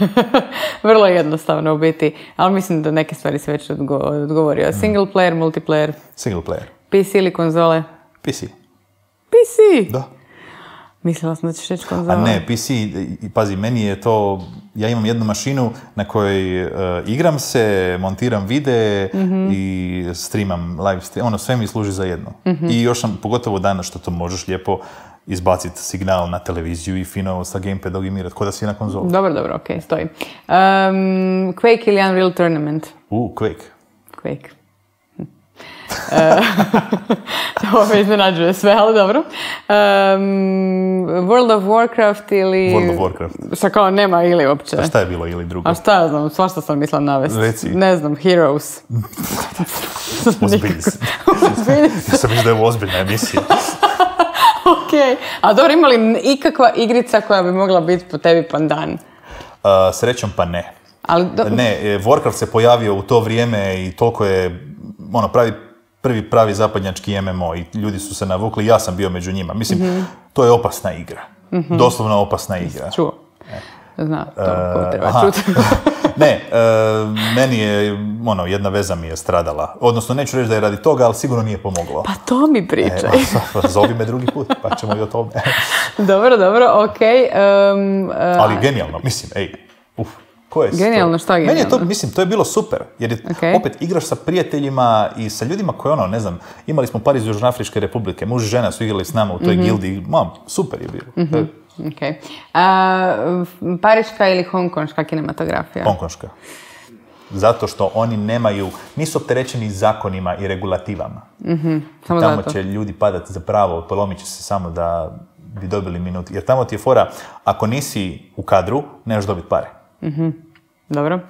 Vrlo jednostavno u biti, ali mislim da neke stvari se već odgovorio. Single player, multiplayer? Single player. PC ili konzole? PC. PC? Da. Mislila sam da ćeš reći konzola. A ne, PC, pazi, meni je to, ja imam jednu mašinu na kojoj igram se, montiram videe i streamam live stream, sve mi služi za jedno. I još sam, pogotovo danas što to možeš lijepo izbaciti signal na televiziju i fino sa gamepadom imirati, ko da si na konzolu. Dobro, okej, stoji. Quake ili Unreal Tournament? Quake. Ovo me iznenađuje sve, ali dobro. World of Warcraft ili... World of Warcraft. Šta kao nema ili uopće? A šta je bilo ili drugo? A šta ja znam, svašta sam mislila navesti. Reci. Ne znam, Heroes. Ozbiljni si. Ja sam mislila da je ovo ozbiljna emisija. Okej. A dobro, ima li ikakva igrica koja bi mogla biti po tebi pandan? Srećom pa ne. Ne, Warcraft se pojavio u to vrijeme i toliko je prvi pravi zapadnjački MMO i ljudi su se navukli, ja sam bio među njima. Mislim, to je opasna igra. Doslovno opasna igra. Čuo. Znam, to treba čuti. Ne, meni je, jedna veza mi je stradala. Odnosno, neću reći da je radi toga, ali sigurno nije pomoglo. Pa to mi pričaj. Zovi me drugi put, pa ćemo i o tome. Dobro, okej. Ali genijalno, mislim, ko je genijalno, šta je genijalno? Meni je to, to je bilo super, jer opet igraš sa prijateljima i sa ljudima koji ne znam, imali smo par iz Južnoafričke republike, muž i žena su igrali s nama u toj gildi, super je bilo. Okay. Pariška ili hongkonška kinematografija? Hongkonška. Zato što oni nisu opterećeni zakonima i regulativama. Samo tamo zato. Će ljudi padati za pravo, polomit će se samo da bi dobili minut. Jer tamo ti je fora, ako nisi u kadru, nemaš dobiti pare. Dobro.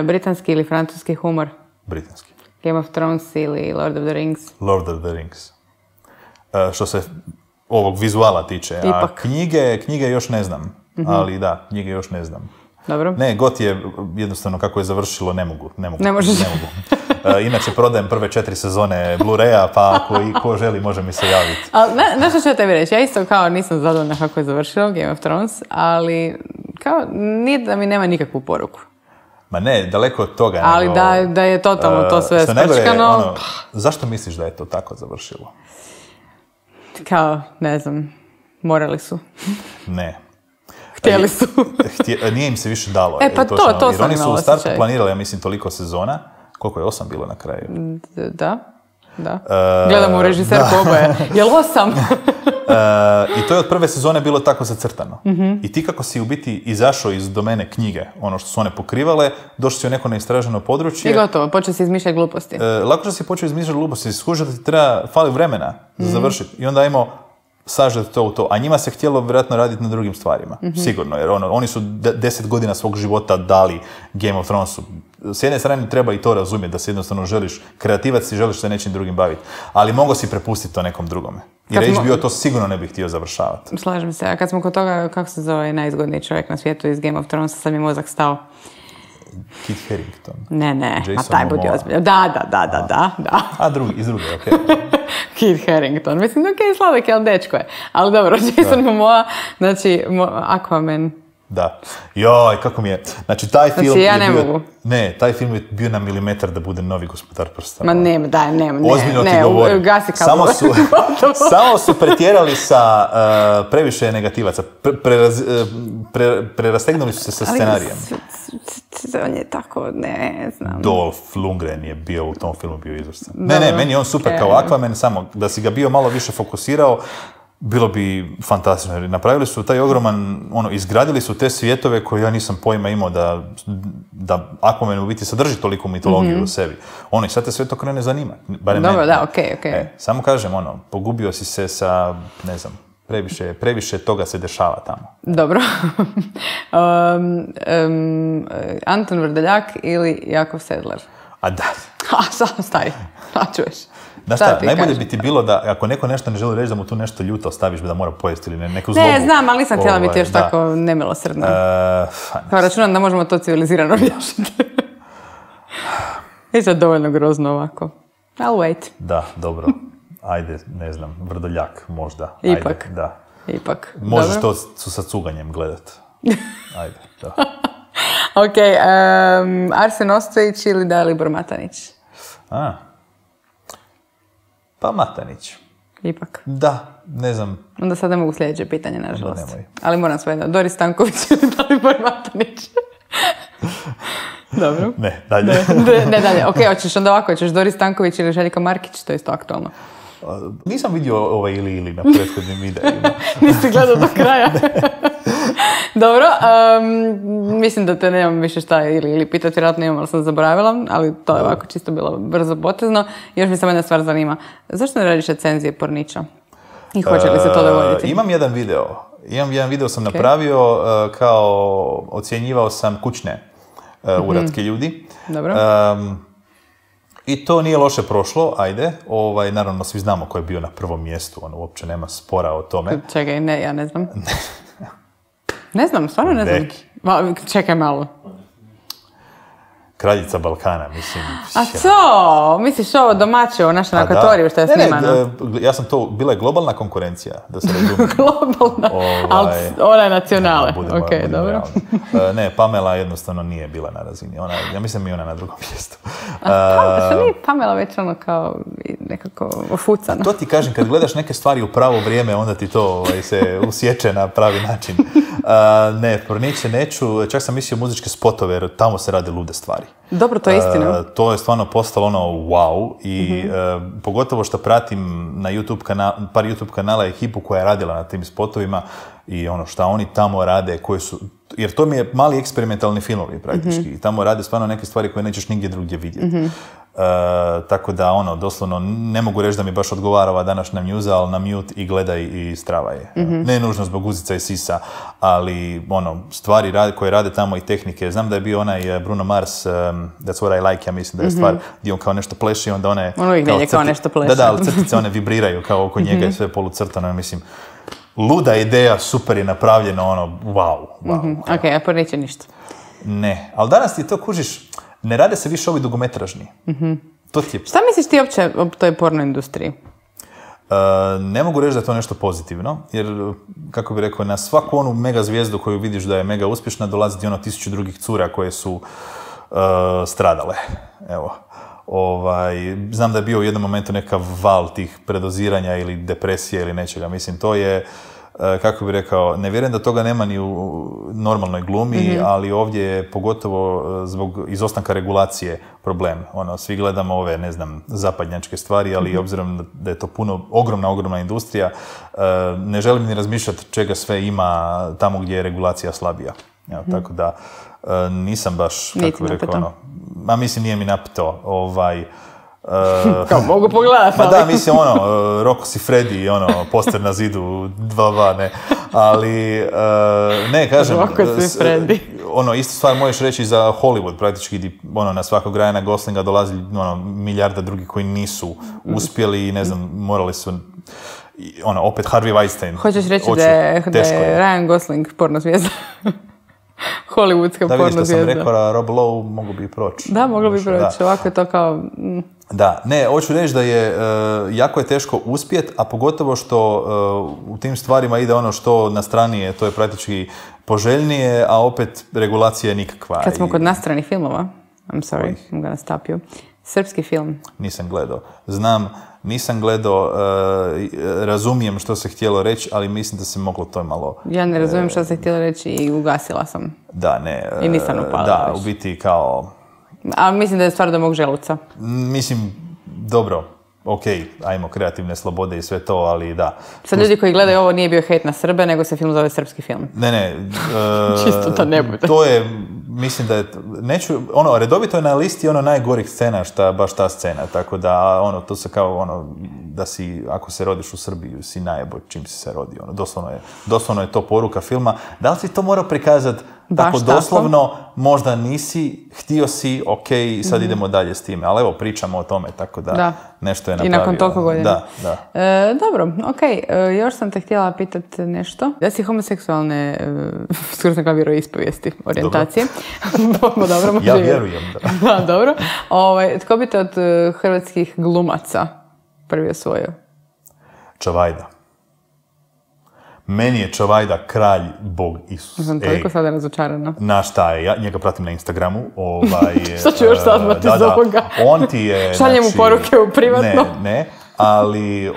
Britanski ili francuski humor? Britanski. Game of Thrones ili Lord of the Rings? Lord of the Rings. Što se ovog vizuala tiče. Ipak. A knjige još ne znam. Ali da, knjige još ne znam. Dobro. Ne, GOT je jednostavno kako je završilo, ne mogu. Ne možeš. Inače, prodajem prve 4 sezone Blu-raya, pa ko želi može mi se javiti. Ali, znaš što ću ja tebi reći? Ja isto kao nisam zadovoljna kako je završilo Game of Thrones, ali kao nije da mi nema nikakvu poruku. Ma ne, daleko od toga. Ali da je totalno to sve sprčkano. Zašto misliš da je to tako završilo? Kao, ne znam, morali su. Ne. Htjeli su. Nije im se više dalo. Pa to sam imala osjećaj. Jer oni su u startu planirali, ja mislim, toliko sezona. Koliko je 8 bilo na kraju? Da. Gledamo u režiserku oboje. Je li 8? I to je od prve sezone bilo tako zacrtano. I ti kako si u biti izašao iz domene knjige, ono što su one pokrivale, došli si u neko neistraženo područje. I gotovo, počeo si izmišljati gluposti. Lako što si počeo izmišljati gluposti, skužiš da ti fali vremena za završiti. I onda ajmo sažeti to u to. A njima se htjelo vjerojatno raditi na drugim stvarima. Sigurno, jer oni su 10 godina svog života dali Game of Thronesu. S jedne strane treba i to razumjeti, da se jednostavno želiš kreativac i želiš se nečim drugim baviti. Ali mogo si prepustiti to nekom drugome. I reći bio to sigurno ne bih htio završavati. Slažem se. A kad smo kod toga, kako se zove najzgodniji čovjek na svijetu iz Game of Thronesa, sad mi mozak stao. Kit Harington. Ne. Jason taj budi ozbiljno. Da. A iz druge, okej. Kit Harington. Mislim, sladak je, ali dečko je. Ali dobro, Jason Momoa, znači, Aquaman. Da. Joj, kako mi je. Znači, taj film znači, ja ne mogu. Ne, taj film je bio na milimetar da bude novi Gospodar prstena. Ma nema. Ozbiljno ti govorim. Gasi kabel. Samo su pretjerali sa previše negativaca. Prerastegnuli su se sa scenarijem. On je tako, ne znam. Dolph Lundgren je bio u tom filmu, bio izvrstan. Ne, meni je on super kao Aquaman, samo da si ga bio malo više fokusirao, bilo bi fantastično. Jer napravili su taj ogroman, izgradili su te svjetove koje ja nisam pojma imao da Aquaman u biti sadrži toliko mitologiju u sebi. I sad te sve to krene zanimati. Dobro, da, okej. Samo kažem, pogubio si se sa, ne znam, previše toga se dešava tamo. Dobro. Anton Vrdoljak ili Jakov Sedlar? A da. Stavi. Čuješ. Znaš šta, najbolje bi ti bilo da ako neko nešto ne želi reći da mu tu nešto ljuto ostaviš da mora pojesti ili neku zlobu. Ne, znam, ali nisam htjela biti još tako nemilosrdna. Kao računam da možemo to civilizirano objašnjati. I sad dovoljno grozno ovako. I'll wait. Da, dobro. Ajde, ne znam, Vrdoljak možda. Ipak. Ajde, da. Ipak. Možeš dobro. To sa cuganjem gledat. Ajde, da. Ok, Arsen Ostojić ili Dalibor Matanić? Pa Matanić. Ipak. Da, ne znam. Onda sad ne mogu sljedeće pitanje, nažalost. Nemoj. Ali moram sve jedno. Doris Stanković ili Dalibor Matanić? Dobro. Ne, dalje. Ne, dalje. Ok, hoćeš onda ovako, hoćeš Doris Stanković ili Željko Markić, to je isto aktualno. Nisam vidio ili na prethodnim videima. Nisi gledao do kraja. Dobro, mislim da te nemam više šta ili pitati, vjerojatno imam, ali sam zaboravila, ali to je ovako čisto bilo brzo potezno. Još mi samo jedna stvar zanima. Zašto ne radiš recenzije porniča? I hoće li se to dogoditi? Imam jedan video sam napravio kao ocjenjivao sam kućne uratke ljudi. Dobro. I to nije loše prošlo, ajde. Naravno, svi znamo ko je bio na prvom mjestu, uopće nema spora o tome. Čekaj, ne, ja ne znam. Ne znam, stvarno ne znam. Čekaj malo. Kraljica Balkana, mislim. A co? Misliš ovo domaće, ovo naše na Akvatoriju što je snimano? Ja sam to, bila je globalna konkurencija, da se razumije. Globalna? Ali ona je nacionale. Ok, dobro. Ne, Pamela jednostavno nije bila na razini. Ja mislim mi ona na drugom mjestu. Što nije Pamela već ono kao nekako ofucana? To ti kažem, kad gledaš neke stvari u pravo vrijeme, onda ti to se usječe na pravi način. Ne, porniče neću, čak sam mislio muzičke spotove, jer tamo se rade lude stvari. Dobro, to je istina. To je stvarno postalo wow i pogotovo što pratim na par YouTube kanala ekipu koja je radila na tim spotovima i šta oni tamo rade, jer to mi je mali eksperimentalni filmovi praktički. I tamo rade stvarno neke stvari koje nećeš nigdje drugdje vidjeti. Tako da, doslovno, ne mogu reći da mi baš odgovara ova današnja mjuza, ali na mute i gledaj i strava je. Ne nužno zbog guzica i sisa, ali, stvari koje rade tamo i tehnike. Znam da je bio onaj Bruno Mars, That's What I Like, ja mislim da je stvar, gdje on kao nešto pleši, onda one... On uvijek nelje kao nešto pleši. Da, ali crtice one vibriraju kao oko njega i sve polucrtano, mislim. Luda ideja, super je napravljeno, wow. Ok, a porniče ništa. Ne, ali danas ti to kužiš, ne rade se više ovi dugometražni. To ti je... Šta misliš ti uopće o toj porno industriji? Ne mogu reći da je to nešto pozitivno, jer, kako bih rekao, na svaku onu mega zvijezdu koju vidiš da je mega uspješna, dolazi ti 1000 drugih cura koje su stradale. Evo. Znam da je bio u jednom momentu nekav val tih predoziranja ili depresije ili nečega. Mislim, to je, kako bih rekao, ne vjerujem da toga nema ni u normalnoj glumi, ali ovdje je pogotovo zbog izostanka regulacije problem. Svi gledamo ove, ne znam, zapadnjačke stvari, ali obzirom da je to ogromna industrija, ne želim ni razmišljati čega sve ima tamo gdje je regulacija slabija. Evo, tako da nisam baš, kako bih rekao, mislim, nije mi napito, kao mogu pogledati. Pa da, mislim, Rocco Siffredi, poster na zidu, 2-2, ne, ali, ne, kažem, Rocco Siffredi. Isto stvar možeš reći za Hollywood, praktički, gdje, na svakog Ryana Goslinga dolazi, milijarda drugih koji nisu uspjeli i, ne znam, morali su, opet Harvey Weinstein. Hoćeš reći da je Ryan Gosling porno zvijezda? Hollywoodska porno zvijezda. Da, vidiš što sam rekao, Rob Lowe mogu bi proći. Da, moglo bi proći, ovako je to kao... Da, ne, hoću reći da je, jako je teško uspjet, a pogotovo što u tim stvarima ide što na strani je, to je praktički poželjnije, a opet regulacija je nikakva. Kad smo kod nastranih filmova, I'm sorry, I'm gonna stop you, srpski film. Nisam gledao. Nisam gledao, razumijem što se htjelo reći, ali mislim da se moglo to malo... Ja ne razumijem što se htjelo reći i ugasila sam. Da, ne. I nisam upala. Da, u biti kao... A mislim da je stvar do mog želuca. Mislim, dobro, ok, ajmo kreativne slobode i sve to, ali da. Sad ljudi koji gledaju ovo nije bio hejt na Srbe, nego se film zove srpski film. Ne. Čisto da ne bude. To je, mislim da je, redovito je na listi najgorih scena, baš ta scena, tako da, to se kao, da si, ako se rodiš u Srbiji, si najebo čim si se rodio, doslovno je to poruka filma. Da li si to morao prikazati tako doslovno, možda nisi, htio si, ok, sad idemo dalje s time, ali evo, pričamo o tome, tako da nešto je napravio. I nakon toliko godina. Da. Dobro, ok, još sam te htjela pitati nešto. Da si homoseksualne, skoro sam kao vjeroispovijesti, orijentacije. Dobro, ja vjerujem, da. Da, dobro. Tko bi te od hrvatskih glumaca prvi osvojio? Čavajda. Meni je Čavajda kralj, Bog Isus. Sam toliko sada razočarana. Na šta je, ja njega pratim na Instagramu. Šta ću još saznati iz ovoga? On ti je... Šaljem mu poruke u privatno. Ne, ali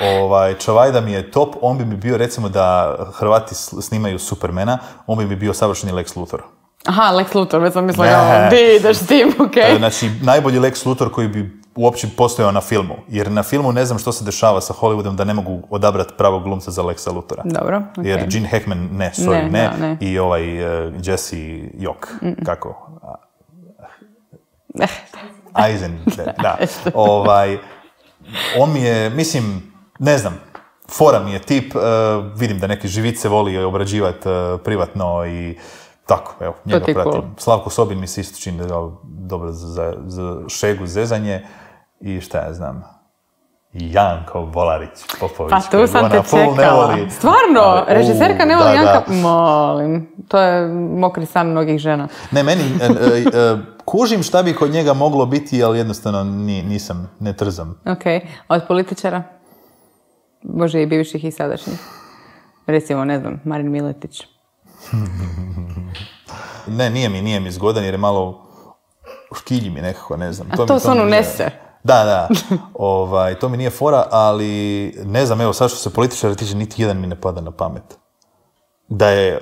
Čavajda mi je top. On bi mi bio, recimo da Hrvati snimaju Supermana, on bi mi bio savršeni Lex Luthor. Aha, Lex Luthor, već sam mislila, di ideš s tim, okej. Znači, najbolji Lex Luthor koji bi uopće postojao na filmu. Jer na filmu ne znam što se dešava sa Hollywoodom da ne mogu odabrati pravog glumca za Lexa Luthora. Dobro, okej. Jer Gene Hackman ne. I Jesse Jok. Kako? Eisen, da. On mi je, mislim, ne znam, fora mi je tip, vidim da neki živice voli obrađivati privatno i tako, evo, njega pratim. Cool. Slavko Sobin mi se isto čini dobro za šegu, zezanje i šta ja znam. Janko Volarić, Popović. Pa tu sam te čekala. Stvarno, režiserka ne voli Janka? Molim, to je mokri san mnogih žena. Ne, meni, kužim šta bi kod njega moglo biti, ali jednostavno nisam, ne trzam. Ok, od političara? Može i bivših i sadašnjih. Recimo, ne znam, Marin Miletić. Ne, nije mi zgodan jer je malo škilji mi nekako, ne znam. A to se on unese. Da. To mi nije fora, ali ne znam, evo sad što se političara tiče, niti jedan mi ne pada na pamet. Da je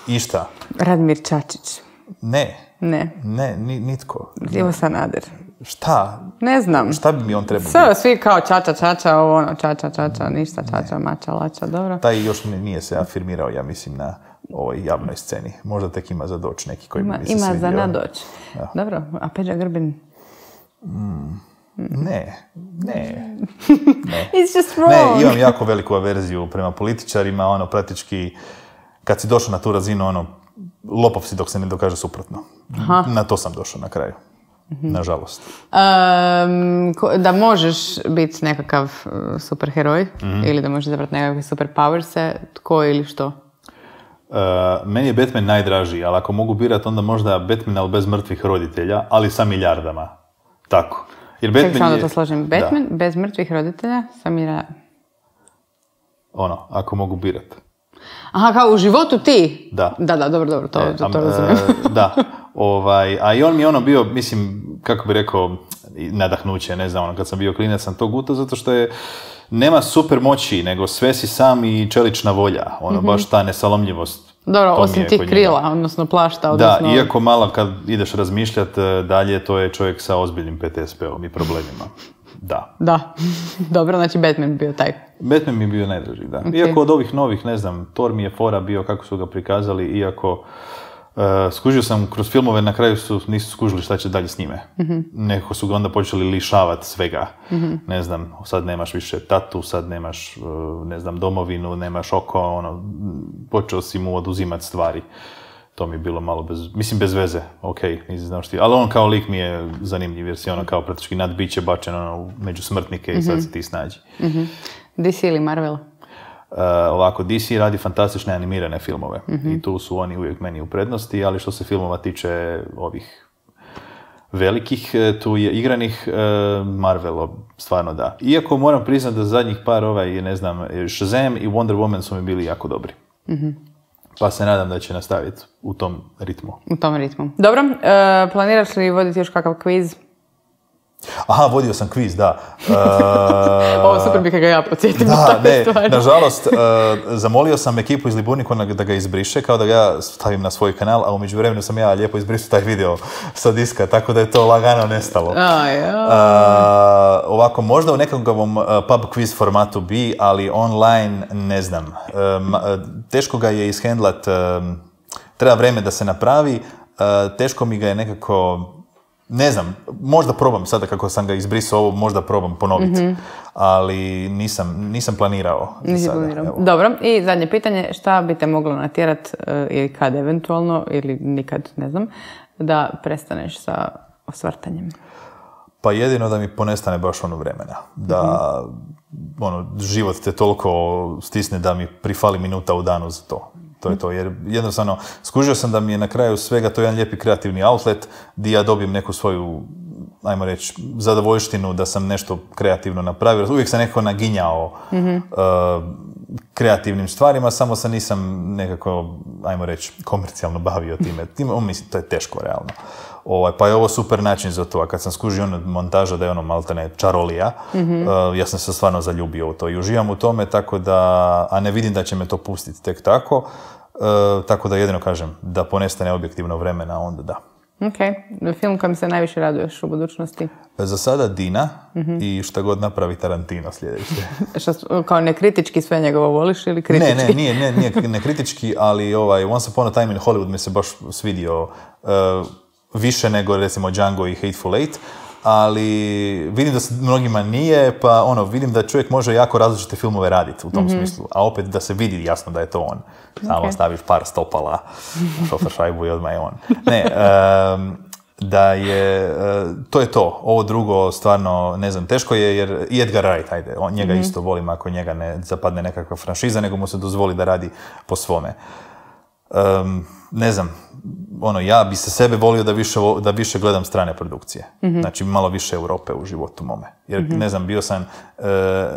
išta. Radmir Čačić. Ne, nitko. Ivo Sanader. Šta? Ne znam. Šta bi mi on trebao biti? Svi kao čača, ovo čača, ništa, čača, mača, lača, dobro. Taj još nije se afirmirao, ja mislim, na ovoj javnoj sceni. Možda tek ima za doći neki koji bi mi se svidio. Ima za nadoć. Ja. Dobro, a Peđa Grbin? Ne. It's just wrong. Ne, imam jako veliku averziju prema političarima, praktički, kad si došao na tu razinu, lopov si dok se ne dokaže suprotno. Aha. Na to sam došao na kraju. Nažalost. Da možeš biti nekakav superheroj ili da možeš zabrati nekakve superpowerse, tko ili što? Meni je Batman najdraži, ali ako mogu birati, onda možda Batman, ali bez mrtvih roditelja, ali sa milijardama. Tako. Jer Batman samo da to složim. Batman bez mrtvih roditelja sa milijardama. Ako mogu birati. Aha, kao u životu ti? Da. Da, dobro, to razumijem. Da. A i on mi je bio, mislim, kako bi rekao, nadahnuće, ne znam, kad sam bio klinac sam to gutao, zato što nema super moći, nego sve si sam i čelična volja, baš ta nesalomljivost. Dobro, osim tih krila, odnosno plašta, odnosno... Da, iako malo kad ideš razmišljati dalje, to je čovjek sa ozbiljnim PTSP-om i problemima. Da. Dobro, znači Batman bi bio taj. Batman mi je bio najdraži, da. Okay. Iako od ovih novih, ne znam, Thor mi je fora bio kako su ga prikazali, iako skužio sam kroz filmove, na kraju nisu skužili šta će dalje s njime. Nekako su ga onda počeli lišavati svega. Ne znam, sad nemaš više tatu, sad nemaš, ne znam, domovinu, nemaš oko, počeo si mu oduzimati stvari. To mi je bilo malo bez veze, ali on kao lik mi je zanimljiv, jer si kao praktički nadbiće bačen među smrtnike i sad se ti snađi. DC ili Marvel? Ovako, DC radi fantastične animirane filmove i tu su oni uvijek meni u prednosti, ali što se filmova tiče ovih velikih, tu je igranih, Marvel stvarno da. Iako moram priznati da zadnjih par Shazam i Wonder Woman su mi bili jako dobri. Pa se nadam da će nastaviti u tom ritmu. Dobro, planiraš li voditi još kakav kviz? Aha, vodio sam kviz, da. Ovo super bi kad ga ja podsjetim. Da, ne, nažalost, zamolio sam ekipu iz Liburnikona da ga izbriše, kao da ga ja stavim na svoj kanal, a u međuvremenu sam ja lijepo izbrisao taj video sa diska, tako da je to lagano nestalo. Ovako, možda u nekakvom pub quiz formatu bi, ali online ne znam. Teško ga je ishendlat, treba vreme da se napravi, teško mi ga je nekako... Ne znam, možda probam sada kako sam ga izbrisao ovo, možda probam ponoviti, ali nisam planirao. Dobro, i zadnje pitanje, šta bi te moglo natjerati ili kad eventualno, ili nikad, ne znam, da prestaneš sa osvrtanjem? Pa jedino da mi ponestane baš vremena. Da život te toliko stisne da mi prifali minuta u danu za to. To je to, jer jednostavno skužio sam da mi je na kraju svega to jedan lijepi kreativni outlet gdje ja dobijem neku svoju, ajmo reći, zadovoljštinu da sam nešto kreativno napravio. Uvijek sam nekako naginjao kreativnim stvarima, samo se nisam nekako, ajmo reći, komercijalno bavio time. Mislim, to je teško, realno. Pa je ovo super način za to, a kad sam skužio montaža da je maltene čarolija, ja sam se stvarno zaljubio u to i uživam u tome, tako da, a ne vidim da će me to pustiti tek tako, tako da jedino kažem, da ponestane objektivno vremena, onda da. Ok, film kojem se najviše raduješ u budućnosti? Za sada Dina i šta god napravi Tarantino sljedeće. Kao nekritički sve njegovo voliš ili kritički? Nije nekritički, ali Once Upon a Time in Hollywood mi se baš svidio više nego recimo Django i Hateful Eight, ali vidim da se mnogima nije, pa vidim da čovjek može jako različite filmove raditi u tom smislu, a opet da se vidi jasno da je to on. Samo staviš par stopala, šofer šajbu i odmah je on. Ne, da je, to je to. Ovo drugo stvarno, ne znam, teško je jer i Edgar Wright, ajde, njega isto volim ako njega ne zapadne nekakva franšiza, nego mu se dozvoli da radi po svome. Ne znam, ja bi se sebe volio da više gledam strane produkcije. Znači, malo više Europe u životu mome. Jer, ne znam, bio sam,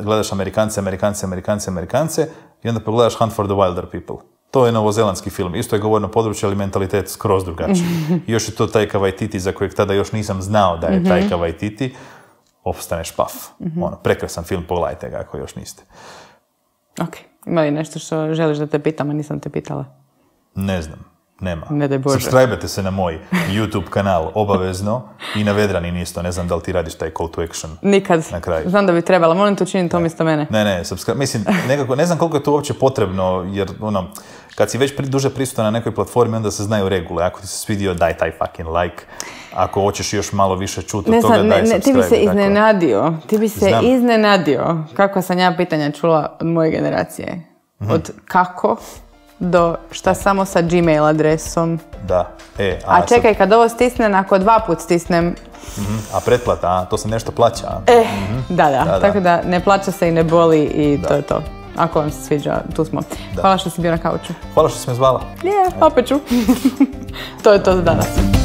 gledaš Amerikance i onda pogledaš Hunt for the Wilder People. To je novozelandski film. Isto je govorno područje, ali mentalitet skroz drugačiji. I još je to Taika Waititi, za kojeg tada još nisam znao da je Taika Waititi. Opstaneš paf. Prekrasan film, pogledajte ga ako još niste. Ok. Ima li nešto što želiš da te pitam, a nisam te pitala? Ne znam. Nema. Ne daj Bože. Subscribe-te se na moj YouTube kanal obavezno i na Vedranin isto. Ne znam da li ti radiš taj call to action. Nikad. Na kraju. Znam da bi trebala. Molim te učiniti to umjesto mene. Ne, mislim, nekako, ne znam koliko je to uopće potrebno, jer kad si već duže prisutan na nekoj platformi, onda se znaju regule. Ako ti se svidio, daj taj fucking like. Ako hoćeš još malo više čuti od toga, daj subscribe. Ti bi se iznenadio. Kako sam ja pitanja čula od moje generacije. Od kako do šta samo sa Gmail adresom. Da. A čekaj, kad ovo stisnem, ako 2 put stisnem... A pretplata, to se nešto plaća. Da. Tako da ne plaća se i ne boli i to je to. Ako vam se sviđa, tu smo. Hvala što si bio na kauču. Hvala što si me zvala. Opet ću. To je to za danas.